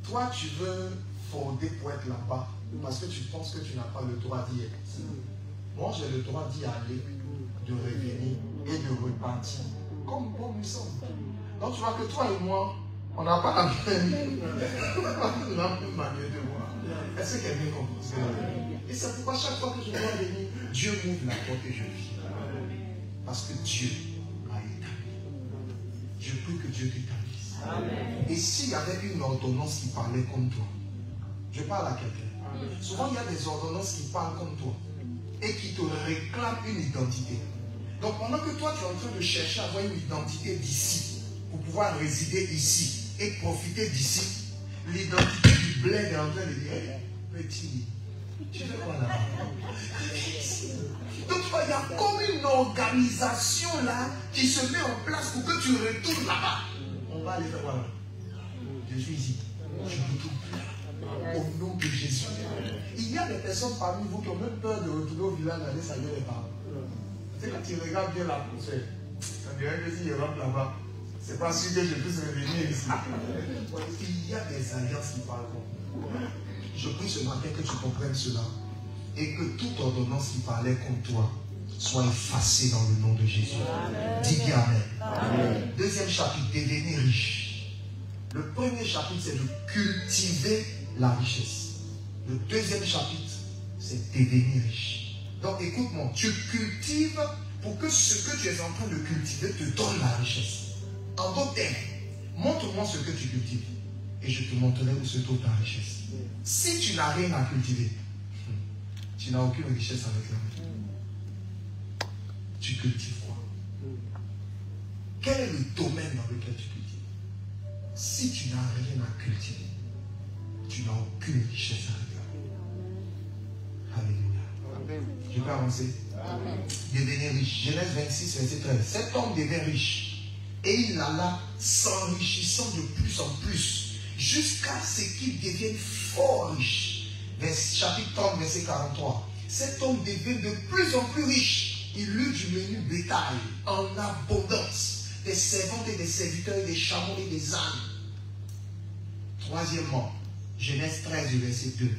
toi tu veux frauder pour être là-bas parce que tu penses que tu n'as pas le droit d'y être. Moi j'ai le droit d'y aller, de revenir et de repartir comme bon nous sommes. Donc tu vois que toi et moi, on n'a pas la même manière de voir. Est-ce que quelqu'un comprend? Et c'est pourquoi chaque fois que je dois venir, Dieu m'ouvre la porte et je vis. Parce que Dieu m'a établi. Je prie que Dieu t'établisse. Et s'il y avait une ordonnance qui parlait comme toi, je parle à quelqu'un. Souvent il y a des ordonnances qui parlent comme toi et qui te réclament une identité. Donc pendant que toi tu es en train de chercher à avoir une identité d'ici, pour pouvoir résider ici, et profiter d'ici, l'identité du bled est en train de dire, hey, petit, tu fais quoi là-bas? Donc tu vois, il y a comme une organisation là qui se met en place pour que tu retournes là-bas. On va aller faire quoi? Je suis ici, je retourne. Au nom de Jésus. Il y a des personnes parmi vous qui ont même peur de retourner au village d'aller saluer les parents. Tu sais, quand tu regardes bien la poussée, ça dirait que s'il rentre là-bas, c'est pas sûr que je puisse revenir ici. Il y a des alliances qui parlent comme moi. Je prie ce matin que tu comprennes cela et que toute ordonnance qui parlait contre toi soit effacée dans le nom de Jésus. Amen. Dis bien Amen. Amen. Deuxième chapitre, devenir riche. Le premier chapitre, c'est de cultiver la richesse. Le deuxième chapitre, c'est devenir riche. Donc écoute-moi, tu cultives pour que ce que tu es en train de cultiver te donne la richesse. En d'autres termes, montre-moi ce que tu cultives et je te montrerai où se trouve ta richesse. Si tu n'as rien à cultiver, tu n'as aucune richesse avec la vie. Tu cultives quoi? Quel est le domaine dans lequel tu cultives? Si tu n'as rien à cultiver, tu n'as aucune richesse avec la vie. Alléluia. Je peux avancer? Devenir riche. Genèse 26, verset 13. Cet homme devient riche. Et il alla s'enrichissant de plus en plus, jusqu'à ce qu'il devienne fort riche. Chapitre 30, verset 43. Cet homme devient de plus en plus riche. Il eut du menu bétail en abondance, des servantes et des serviteurs, et des chameaux et des ânes. Troisièmement, Genèse 13, verset 2.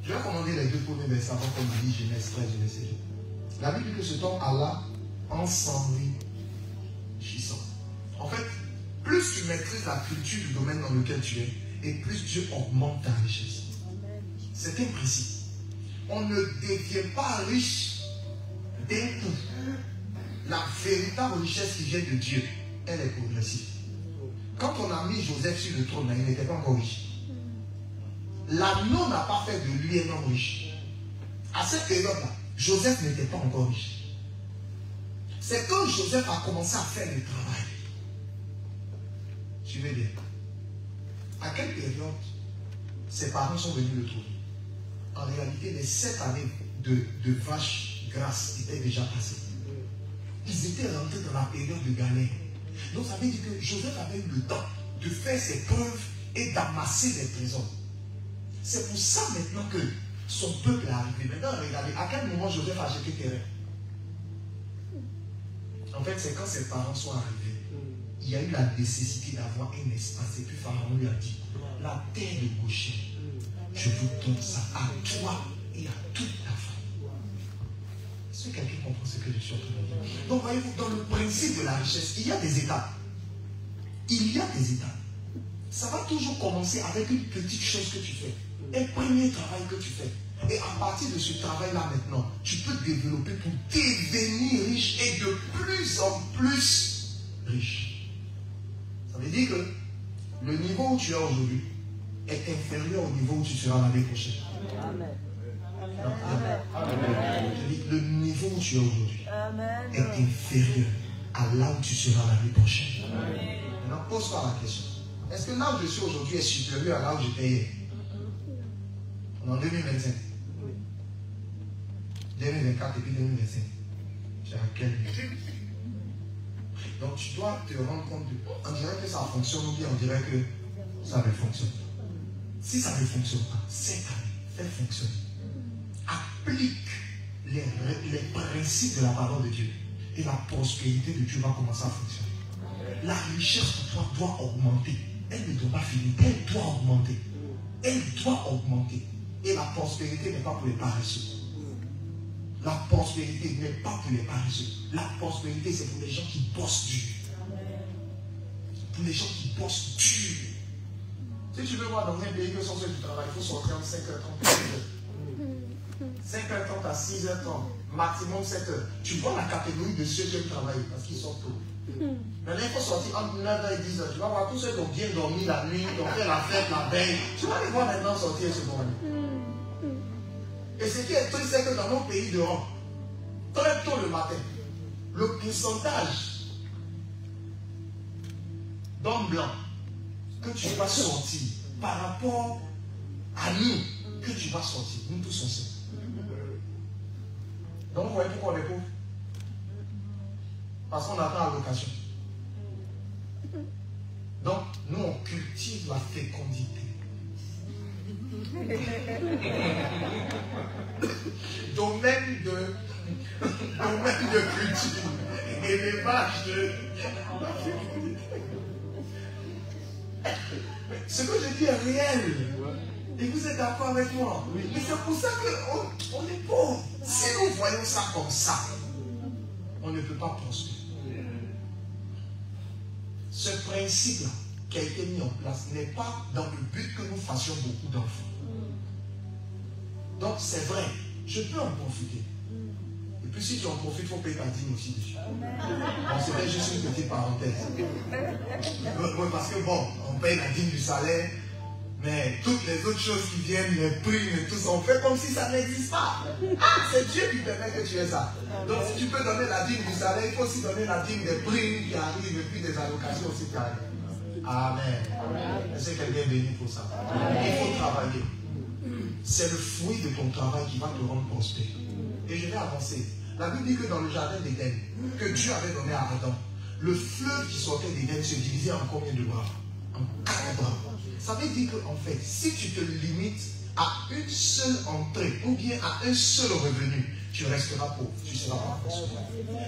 Je vais commander les 2 premiers versets avant qu'on me dise Genèse 13, verset 2. La Bible dit que cet homme alla en s'enrichissant. En fait, plus tu maîtrises la culture du domaine dans lequel tu es, et plus Dieu augmente ta richesse. C'est un principe. On ne devient pas riche d'un coup. La véritable richesse qui vient de Dieu, elle est progressive. Quand on a mis Joseph sur le trône, il n'était pas encore riche. L'agneau n'a pas fait de lui un homme riche. À cette période-là, Joseph n'était pas encore riche. C'est quand Joseph a commencé à faire le travail. Tu veux bien. À quelle période ses parents sont venus le trouver? En réalité, les 7 années de vaches grasses étaient déjà passées. Ils étaient rentrés dans la période de galère. Donc ça veut dire que Joseph avait eu le temps de faire ses preuves et d'amasser les trésors. C'est pour ça maintenant que son peuple est arrivé. Maintenant, regardez, à quel moment Joseph a acheté terrain? En fait, c'est quand ses parents sont arrivés. Il y a eu la nécessité d'avoir un espace. Et puis Pharaon lui a dit, la terre de Goshen, je vous donne ça à toi et à toute ta famille. Est-ce que quelqu'un comprend ce que je suis en train de dire? Donc voyez-vous, dans le principe de la richesse, il y a des étapes. Il y a des étapes. Ça va toujours commencer avec une petite chose que tu fais. Un premier travail que tu fais. Et à partir de ce travail-là maintenant, tu peux te développer pour devenir riche et de plus en plus riche. Ça veut dire que le niveau où tu es aujourd'hui est inférieur au niveau où tu seras l'année prochaine. Amen. Amen. Je dis, le niveau où tu es aujourd'hui est inférieur à là où tu seras l'année prochaine. Amen. Maintenant, pose-toi la question. Est-ce que là où je suis aujourd'hui est supérieur à là où j'étais hier? On est en 2025. 2024 et puis 2025. Tu as quel niveau? Donc tu dois te rendre compte de... On dirait que ça fonctionne ou bien on dirait que ça ne fonctionne pas. Si ça ne fonctionne pas, cette année, fais fonctionner. Applique les principes de la parole de Dieu. Et la prospérité de Dieu va commencer à fonctionner. La richesse pour toi doit augmenter. Elle ne doit pas finir. Elle doit augmenter. Elle doit augmenter. Et la prospérité n'est pas pour les paresseux. La prospérité n'est pas pour les paresseux. La prospérité, c'est pour les gens qui bossent dur. Pour les gens qui bossent dur. Si tu veux voir dans un pays que sans du travail, il faut sortir en 5h30 à 6h. 5h30 à 6h30, maximum 7h. Tu vois la catégorie de ceux qui aiment travailler parce qu'ils sortent tôt. Maintenant, il faut sortir entre 9h et 10h. Tu vas voir tous ceux qui ont bien dormi la nuit, qui ont fait la fête la veille. Tu vas les voir maintenant sortir ce moment. Et ce qui est triste, c'est que dans nos pays d'Europe, très tôt le matin, le pourcentage d'hommes blancs que tu vas sortir par rapport à nous que tu vas sortir, nous tous on sait. Donc vous voyez pourquoi on est pauvres? Parce qu'on attend la location. Donc nous on cultive la fécondité. Domaine de culture, élevage de la fécondité. Ce que je dis est réel. Et vous êtes d'accord avec moi? Oui. Mais c'est pour ça qu'on est pauvre. Si nous voyons ça comme ça, on ne peut pas prospérer. Ce principe-là qui a été mis en place n'est pas dans le but que nous fassions beaucoup d'enfants. Donc c'est vrai, je peux en profiter. Et puis si tu en profites, il faut payer ta dîme aussi dessus. Bon, c'était juste une petite parenthèse. Parce que bon, on paye la dîme du salaire, mais toutes les autres choses qui viennent, les primes et tout ça, on fait comme si ça n'existe pas. Ah, c'est Dieu qui permet que tu aies ça. Donc si tu peux donner la dîme du salaire, il faut aussi donner la dîme des primes qui arrivent et puis des allocations aussi qui arrivent. Amen. Est-ce que quelqu'un est béni pour ça? Il faut travailler. C'est le fruit de ton travail qui va te rendre prospère. Et je vais avancer. La Bible dit que dans le jardin d'Éden, que Dieu avait donné à Adam, le fleuve qui sortait d'Éden se divisait en combien de bras? En 4 bras. Ça veut dire qu'en fait, si tu te limites à une seule entrée ou bien à un seul revenu, tu resteras pauvre, tu ne seras pas prospère.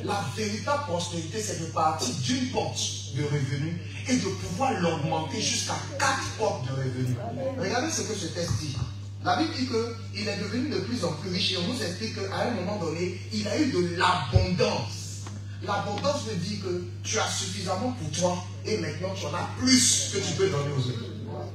La véritable prospérité, c'est de partir d'une porte de revenus et de pouvoir l'augmenter jusqu'à 4 portes de revenus. Regardez ce que ce texte dit. La Bible dit qu'il est devenu de plus en plus riche et on nous explique qu'à un moment donné, il a eu de l'abondance. L'abondance veut dire que tu as suffisamment pour toi et maintenant tu en as plus que tu peux donner aux autres.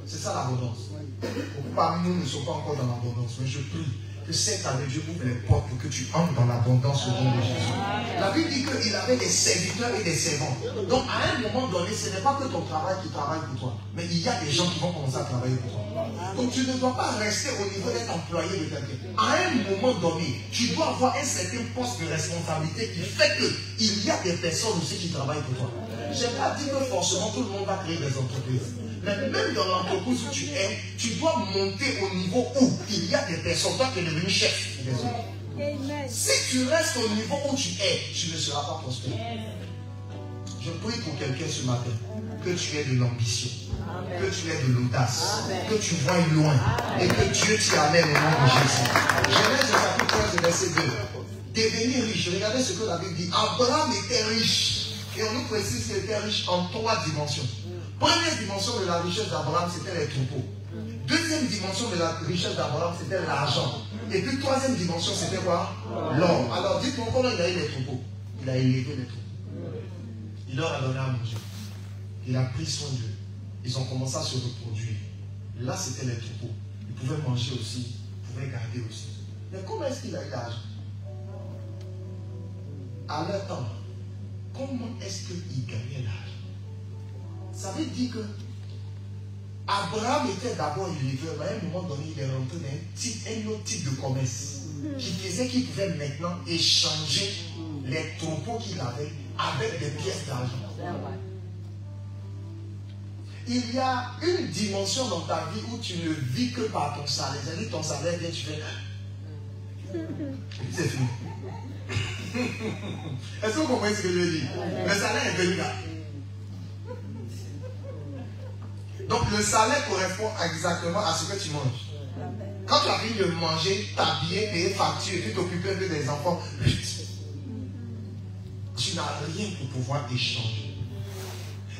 C'est ça l'abondance. Beaucoup parmi nous ne sont pas encore dans l'abondance, mais je prie que cette année Dieu ouvre les portes pour que tu entres dans l'abondance au nom de Jésus. La Bible dit qu'il avait des serviteurs et des servants. Donc à un moment donné, ce n'est pas que ton travail qui travaille pour toi, mais il y a des gens qui vont commencer à travailler pour toi. Donc tu ne dois pas rester au niveau d'être employé de quelqu'un. À un moment donné, tu dois avoir un certain poste de responsabilité qui fait qu'il y a des personnes aussi qui travaillent pour toi. Je n'ai pas dit que forcément tout le monde va créer des entreprises. Mais même dans l'entreprise où tu es, tu dois monter au niveau où il y a des personnes. Toi, tu es devenu chef des autres. Si tu restes au niveau où tu es, tu ne seras pas prospère. Je prie pour quelqu'un ce matin, que tu aies de l'ambition, que tu aies de l'audace, que tu vois loin et que Dieu t'y amène au nom de Jésus. Genèse chapitre 13, verset 2. Devenir riche. Regardez ce que la Bible dit. Abraham était riche. Et on nous précise qu'il était riche en 3 dimensions. Première dimension de la richesse d'Abraham, c'était les troupeaux. Deuxième dimension de la richesse d'Abraham, c'était l'argent. Et puis troisième dimension, c'était quoi? L'or. Alors dites-moi comment il a eu les troupeaux. Il a élevé les troupeaux. Il leur a donné à manger. Il a pris soin d'eux. Ils ont commencé à se reproduire. Là, c'était les troupeaux. Ils pouvaient manger aussi. Ils pouvaient garder aussi. Mais comment est-ce qu'il a eu l'argent? À leur temps, comment est-ce qu'il gagnait l'argent? Ça veut dire que Abraham était d'abord éleveur, mais à un moment donné, il est rentré dans un autre type de commerce qui faisait qu'il pouvait maintenant échanger les troupeaux qu'il avait avec des pièces d'argent. Il y a une dimension dans ta vie où tu ne vis que par ton salaire. C'est-à-dire ton salaire vient, tu fais. C'est fini. Est-ce que vous comprenez ce que je veux dire? Le salaire est venu là. Donc le salaire correspond exactement à ce que tu manges. Quand tu as fini de manger, t'habiller, payer facture, et tu t'occupes un peu des enfants, tu n'as rien pour pouvoir échanger.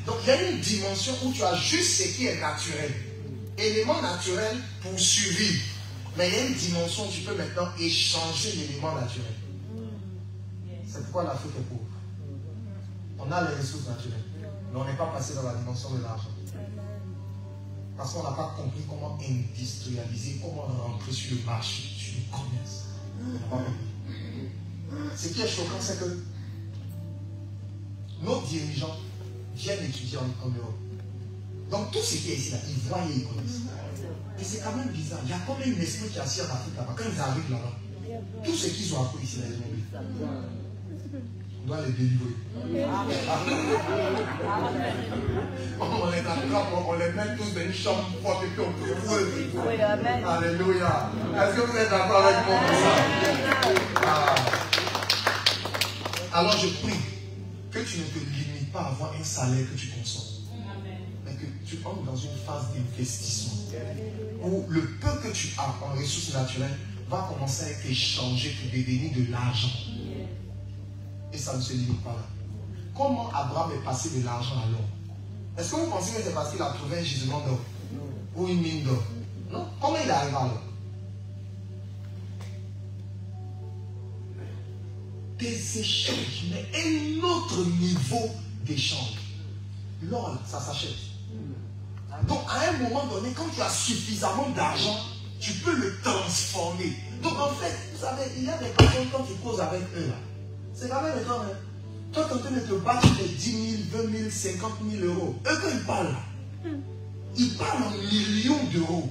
Donc il y a une dimension où tu as juste ce qui est naturel. Élément naturel pour survivre. Mais il y a une dimension où tu peux maintenant échanger l'élément naturel. C'est pourquoi l'Afrique est pauvre. On a les ressources naturelles. Mais on n'est pas passé dans la dimension de l'argent. Parce qu'on n'a pas compris comment industrialiser, comment rentrer sur le marché, sur le commerce. On n'a pas compris. Ce qui est choquant, c'est que nos dirigeants viennent étudier en Europe. Donc tout ce qui est ici, là, ils voient et ils connaissent. Et c'est quand même bizarre. Il y a combien un esprit qui est assis en Afrique là-bas. Quand ils arrivent là-bas, tout ce qu'ils ont appris ici, là, ils ont oublié. On doit les délivrer. On les attrape, on les met tous dans une chambre forte et puis on prie pour eux. Alléluia. Est-ce que vous êtes d'accord avec moi pour ça? Alors je prie que tu ne te limites pas à avoir un salaire que tu consommes, mais que tu entres dans une phase d'investissement où le peu que tu as en ressources naturelles va commencer à être échangé pour devenir de l'argent. Et ça ne se limite pas là. Comment Abraham est passé de l'argent à l'or? Est-ce que vous pensez que c'est parce qu'il a trouvé un gisement d'or ou une mine d'or? Non. Comment il est arrivé à l'or? Des échanges, mais un autre niveau d'échange. L'or, ça s'achète. Donc à un moment donné, quand tu as suffisamment d'argent, tu peux le transformer. Donc en fait, vous savez, il y a des personnes quand tu causes avec eux là. C'est quand même étonnant. Hein? Toi, tu es en train de te battre les 10 000, 20 000, 50 000 euros. Eux, quand ils parlent, ils parlent en millions d'euros.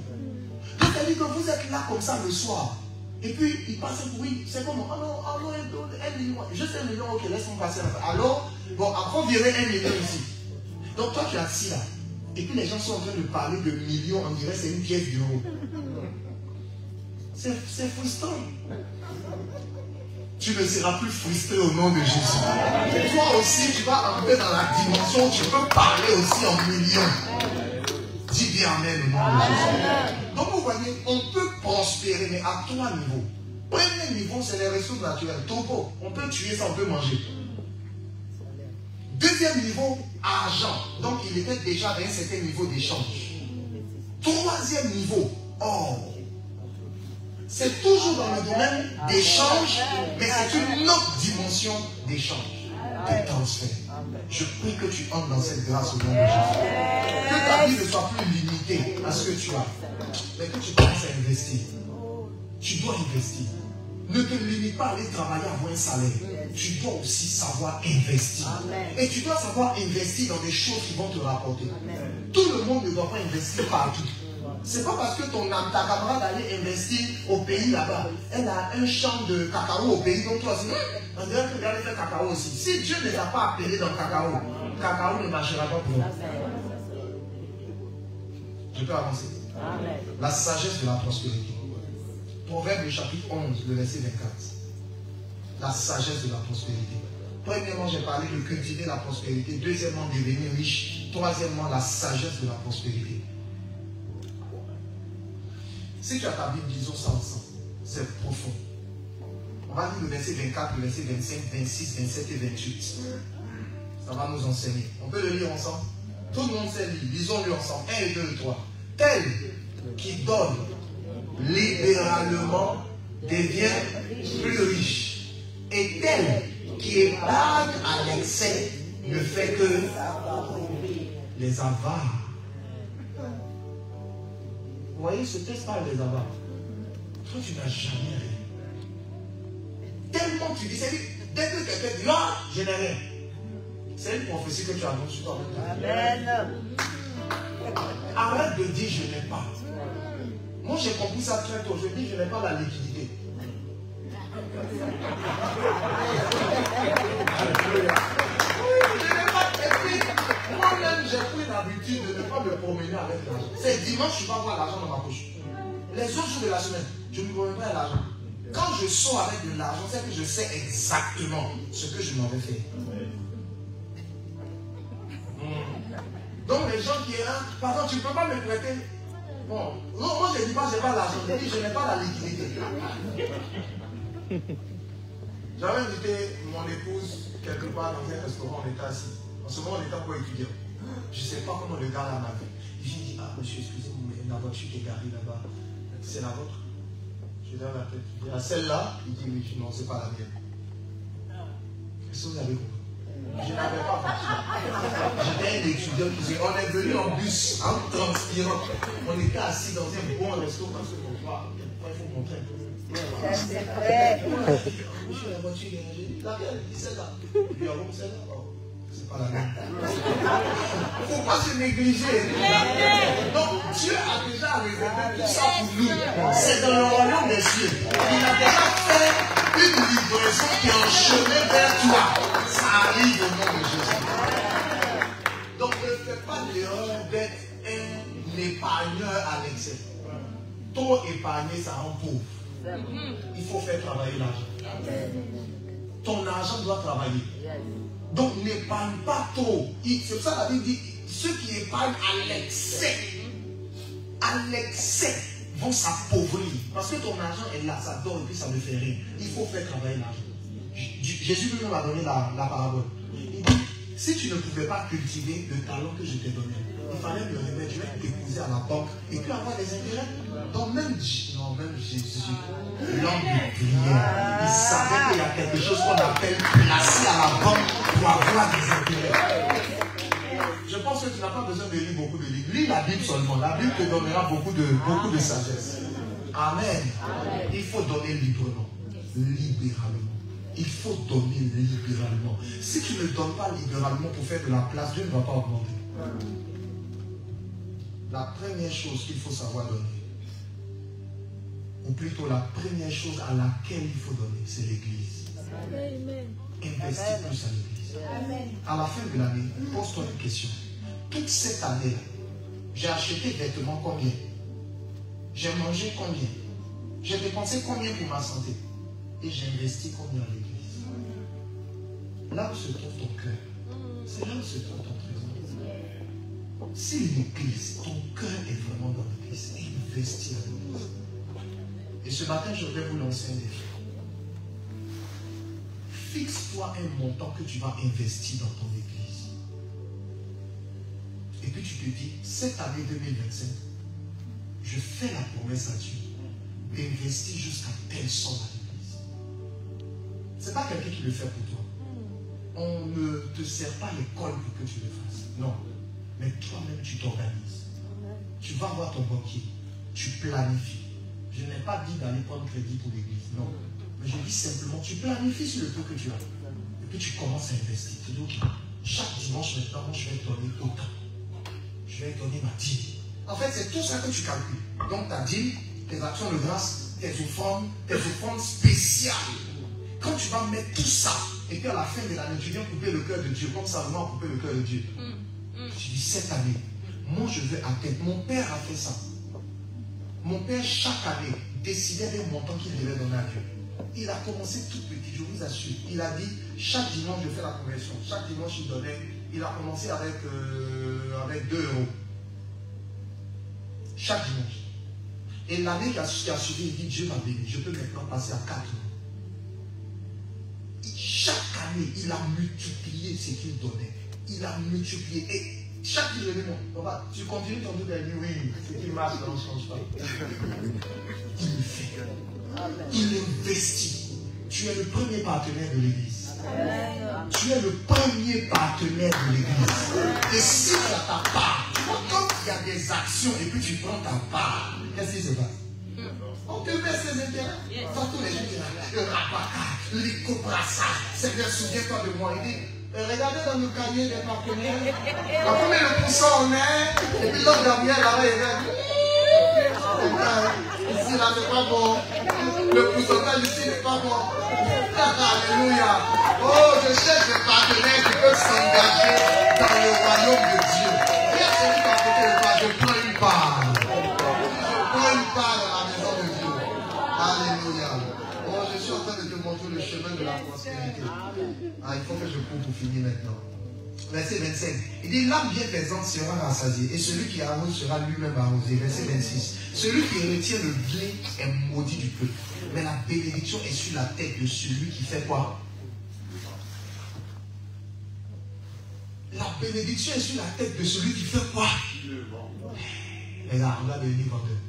Donc, c'est-à-dire que vous êtes là comme ça le soir. Et puis, ils passent, oui, c'est comme, alors, 1 million. Juste 1 million, ok, laisse-moi passer. Alors, bon, après, virer 1 million ici. Donc, toi, tu es assis là. Et puis, les gens sont en train de parler de millions, on dirait que c'est une pièce d'euros. C'est frustrant. Tu ne seras plus frustré au nom de Jésus. Toi aussi, tu vas entrer dans la dimension où tu peux parler aussi en millions. Dis bien Amen au nom de Jésus. Donc vous voyez, on peut prospérer, mais à 3 niveaux. Premier niveau, c'est les ressources naturelles. Troupeau, on peut tuer ça, on peut manger. Deuxième niveau, argent. Donc il était déjà à un certain niveau d'échange. Troisième niveau, or. C'est toujours dans le domaine d'échange, mais c'est une autre dimension d'échange, de transfert. Je prie que tu entres dans cette grâce au nom de Jésus. Que ta vie ne soit plus limitée à ce que tu as, mais que tu commences à investir. Tu dois investir. Ne te limite pas à aller travailler à avoir un salaire. Tu dois aussi savoir investir. Et tu dois savoir investir dans des choses qui vont te rapporter. Tout le monde ne doit pas investir partout. C'est pas parce que ta camarade allait investir au pays là-bas. Elle a un champ de cacao au pays, donc toi aussi, on dirait que tu allais faire cacao aussi. Si Dieu ne t'a pas appelé dans le cacao, Cacao ne marchera pas pour nous. Je peux avancer. Amen. La sagesse de la prospérité. Proverbe chapitre 11, le verset 24. La sagesse de la prospérité. Premièrement, j'ai parlé de cultiver la prospérité. Deuxièmement, devenir riche. Troisièmement, la sagesse de la prospérité. Si tu as ta Bible, disons ça ensemble. C'est profond. On va lire le verset 24, le verset 25, 26, 27 et 28. Ça va nous enseigner. On peut le lire ensemble. Tout le monde sait lire. Lisons-le ensemble. 1 et 2 et 3. Tel qui donne libéralement devient plus riche. Et tel qui épargne à l'excès ne fait que les avares. Vous voyez, ce texte parle des avares. Toi, tu n'as jamais rien. Tellement tu dis, c'est dès que quelqu'un dit, ah, je n'ai rien. C'est une prophétie que tu as sur toi. Amen. Arrête de dire, je n'ai pas. Moi, j'ai compris ça très tôt. Je dis, je n'ai pas la liquidité. Moi-même, j'ai pris l'habitude de ne pas me promener avec l'argent. C'est dimanche, je vais avoir l'argent dans ma poche. Les autres jours de la semaine, je ne me promène pas avec l'argent. Quand je sors avec de l'argent, c'est que je sais exactement ce que je m'en vais faire. Donc les gens qui sont, pardon, tu ne peux pas me prêter. Bon, moi je ne dis pas que je n'ai pas l'argent, je dis que je n'ai pas la liquidité. J'avais invité mon épouse quelque part dans un restaurant, on était assis. En ce moment, on était encore étudiant. Je ne sais pas comment le gars là m'a vu. Je lui ai dit, ah monsieur, excusez-moi, mais la voiture qui est garée là-bas, c'est la vôtre? Je donne la tête. Il y a celle-là, il dit oui, non, c'est pas la mienne. Qu'est-ce que vous avez compris? Je n'avais pas compris. J'étais un étudiant qui disait, on est venu en bus, en transpirant. On était assis dans un bon restaurant. Il faut montrer un peu. C'est vrai. Monsieur, la voiture est rangée. La mienne, il dit celle-là. Il dit, ah bon, celle-là? Oh, c'est pas la mienne. Il ne faut pas se négliger. Donc, Dieu a déjà réservé tout ça pour nous. C'est dans le royaume des cieux. Il a déjà fait une livraison qui est en chemin vers toi. Ça arrive au nom de Jésus. Donc, ne fais pas l'erreur d'être un épargneur à l'excès. Trop épargner, ça rend pauvre. Il faut faire travailler l'argent. Ton argent doit travailler. Donc n'épargne pas trop. C'est pour ça que la Bible dit, ceux qui épargnent à l'excès vont s'appauvrir. Parce que ton argent est là, ça dort et puis ça ne fait rien. Il faut faire travailler l'argent. Jésus lui-même a donné la parabole. Il dit, si tu ne pouvais pas cultiver le talent que je t'ai donné, il fallait me remettre, je vais t'épouser à la banque et puis avoir des intérêts. Donc même Jésus, l'homme de prière, il savait qu'il y a quelque chose qu'on appelle placer à la banque pour avoir des intérêts. Je pense que tu n'as pas besoin de lire beaucoup de livres. Lis la Bible seulement. La Bible te donnera beaucoup de sagesse. Amen. Il faut donner librement. Libéralement. Il faut donner libéralement. Si tu ne donnes pas libéralement pour faire de la place, Dieu ne va pas augmenter. La première chose qu'il faut savoir donner, ou plutôt la première chose à laquelle il faut donner, c'est l'église. Investis plus à l'église. À la fin de l'année, pose-toi une question. Toute cette année, j'ai acheté des vêtements combien? J'ai mangé combien? J'ai dépensé combien pour ma santé? Et j'ai investi combien à l'église? Là où se trouve ton cœur, c'est là où se trouve ton trésor. Si l'église, ton cœur est vraiment dans l'église, investis à l'église. Et ce matin, je vais vous lancer un défi. Fixe-toi un montant que tu vas investir dans ton église. Et puis tu te dis, cette année 2025, je fais la promesse à Dieu d'investir jusqu'à telle somme à l'église. Ce n'est pas quelqu'un qui le fait pour toi. On ne te sert pas l'école pour que tu le fasses. Non. Mais toi-même, tu t'organises. Tu vas voir ton banquier. Tu planifies. Je n'ai pas dit d'aller prendre crédit pour l'église. Non. Mais je dis simplement, tu planifies sur le peu que tu as. Et puis tu commences à investir. Tu dis, ok, chaque dimanche maintenant, je vais donner autant. Je vais donner ma dîme. En fait, c'est tout ça que tu calcules. Donc ta dîme, tes actions de grâce, tes offrandes spéciales. Quand tu vas mettre tout ça, Et puis à la fin de l'année, tu viens couper le cœur de Dieu, comme ça, vraiment couper le cœur de Dieu. Je dis, cette année, moi je veux atteindre. Mon père a fait ça. Mon père, chaque année, décidait des montants qu'il devait donner à Dieu. Il a commencé tout petit, je vous assure. Il a dit, chaque dimanche, je fais la conversion. Chaque dimanche, il donnait. Il a commencé avec 2 euros. Chaque dimanche. Et l'année qui a suivi, il dit, Dieu m'a béni. Je peux maintenant passer à 4 euros. Chaque année, il a multiplié ce qu'il donnait. Il a multiplié. Et chaque jour, je dis, bon, papa, tu continues ton truc, elle dit, oui, ce qui marche, on ne change pas. Il le fait. Il investit. Tu es le premier partenaire de l'église. Tu es le premier partenaire de l'église. Et si tu as ta part, quand il y a des actions et puis tu prends ta part, qu'est-ce qui se passe? On te met ses intérêts. Surtout les gens, le rapaka, les cobrassa. Seigneur, souviens-toi de moi. Il dit, regardez dans le cahier des partenaires. Combien de pourcents on est? Et puis l'autre dernier, là-bas, il dit, ici, là, c'est pas bon. Le pourcentage ici n'est pas bon. Alléluia. Oh, je cherche des partenaires qui peuvent s'engager dans le royaume de Dieu. Et à celui qui a côté de moi, je prends une part. Je prends une part dans la maison de Dieu. Alléluia. Oh, je suis en train de te montrer le chemin de la prospérité. Ah, il faut que je cours pour finir maintenant. Verset 25. Il dit, l'âme bien plaisante sera rassasiée et celui qui arrose sera lui-même arrosé. Verset 26. Celui qui retient le blé est maudit du peuple. Mais la bénédiction est sur la tête de celui qui fait quoi? La bénédiction est sur la tête de celui qui fait quoi? Et là, on va devenir vendeur.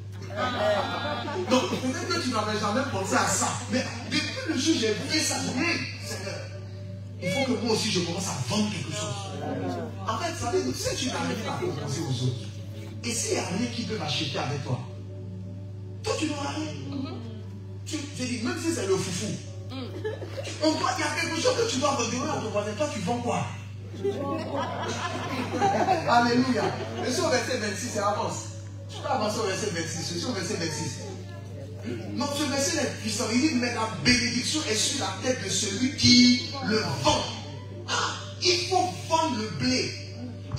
Donc, peut-être que tu n'avais jamais pensé à ça. Mais depuis le jour où j'ai vu ça, Seigneur, il faut que moi aussi je commence à vendre quelque chose. En fait, ça veut dire que si tu n'as rien à proposer aux autres, et s'il n'y a rien qui peut m'acheter avec toi, toi tu n'auras rien. Je dis, même si c'est le foufou, il y a quelque chose que tu dois redonner à ton voisin. Toi tu vends quoi? Alléluia. Je suis au verset 26 et avance. Tu peux avancer au verset 26. Je suis au verset 26. Non, ce verset est puissant. Il dit, mais la bénédiction est sur la tête de celui qui le vend. Ah, il faut vendre le blé.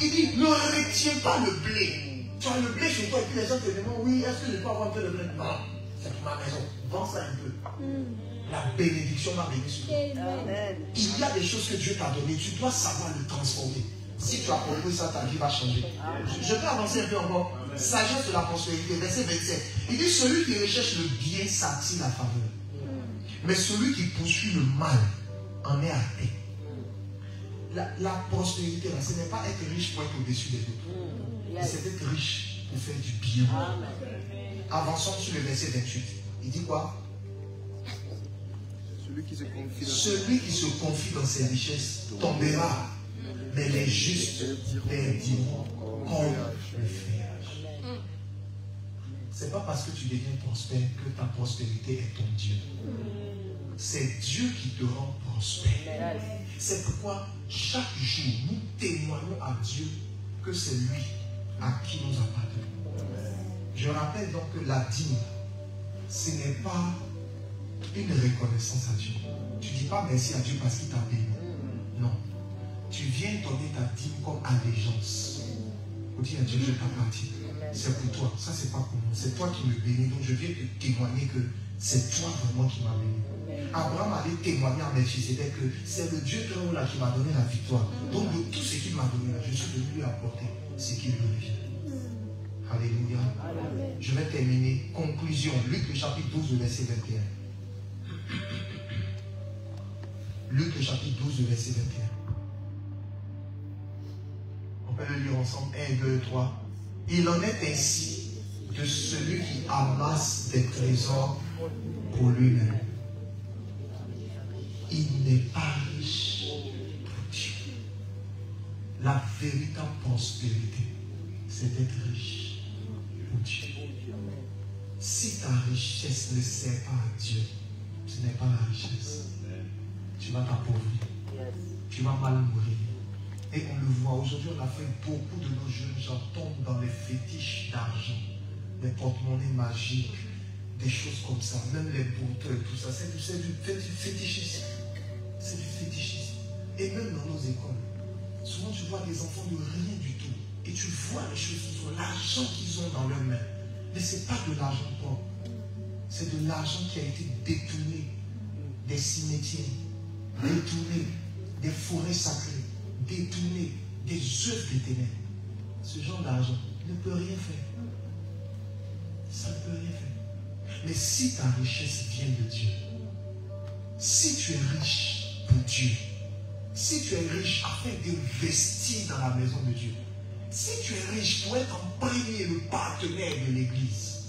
Il dit, ne retiens pas le blé. Tu as le blé chez toi et puis les gens te demandent, oui, est-ce que je peux avoir un peu de blé? Non, c'est pour ma maison. Vends ça un peu. La bénédiction va venir sur toi. Il y a des choses que Dieu t'a données. Tu dois savoir le transformer. Si tu as compris ça, ta vie va changer. Je peux avancer un peu encore. Sagesse de la prospérité, verset 27. Il dit, celui qui recherche le bien s'attire la faveur. Mais celui qui poursuit le mal en est atteint. La prospérité, là, ce n'est pas être riche pour être au-dessus des autres. C'est être riche pour faire du bien. Avançons sur le verset 28. Il dit quoi? Celui qui se confie dans ses richesses tombera, mais les justes perdiront comme le feuillage. Ce n'est pas parce que tu deviens prospère que ta prospérité est ton Dieu. C'est Dieu qui te rend prospère. C'est pourquoi chaque jour, nous témoignons à Dieu que c'est lui à qui nous appartenons. Je rappelle donc que la dîme, ce n'est pas une reconnaissance à Dieu. Tu ne dis pas merci à Dieu parce qu'il t'a béni. Non. Tu viens donner ta dîme comme allégeance. Pour dire à Dieu, je t'appartiens. C'est pour toi. Ça, c'est pas pour moi. C'est toi qui me bénis. Donc, je viens te témoigner que c'est toi vraiment qui m'as béni. Abraham allait témoigner à Melchisédek que c'est le Dieu très haut là qui m'a donné la victoire. Donc, de tout ce qu'il m'a donné là, je suis venu lui apporter ce qu'il lui revient. Alléluia. Je vais terminer. Conclusion. Luc le chapitre 12, le verset 21. Luc le chapitre 12, le verset 21. On peut le lire ensemble. 1, 2, 3. Il en est ainsi de celui qui amasse des trésors pour lui-même. Il n'est pas riche pour Dieu. La véritable prospérité, c'est d'être riche pour Dieu. Si ta richesse ne sert pas à Dieu, ce n'est pas la richesse. Tu vas t'appauvrir. Tu vas mal mourir. Et on le voit, aujourd'hui on a fait beaucoup de nos jeunes gens tombent dans les fétiches d'argent, les porte-monnaies magiques, des choses comme ça, même les bouteux et tout ça, c'est du fétichisme. C'est du fétichisme. Et même dans nos écoles, souvent tu vois des enfants de rien du tout. Et tu vois les choses qu'ils ont, l'argent qu'ils ont dans leurs mains. Mais ce n'est pas de l'argent propre. C'est de l'argent qui a été détourné des cimetières, détourné des forêts sacrées, détourné des œuvres des ténèbres. Ce genre d'argent ne peut rien faire. Ça ne peut rien faire. Mais si ta richesse vient de Dieu, si tu es riche pour Dieu, si tu es riche afin d'investir dans la maison de Dieu, si tu es riche pour être en premier le partenaire de l'Église,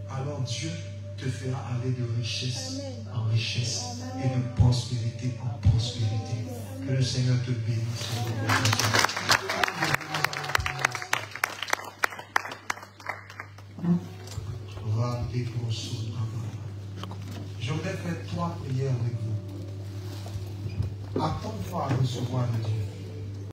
alors Dieu te fera aller de richesse en richesse et de prospérité en prospérité. Que le Seigneur te bénisse. Je voudrais faire 3 prières avec vous. Attends-toi à recevoir de Dieu.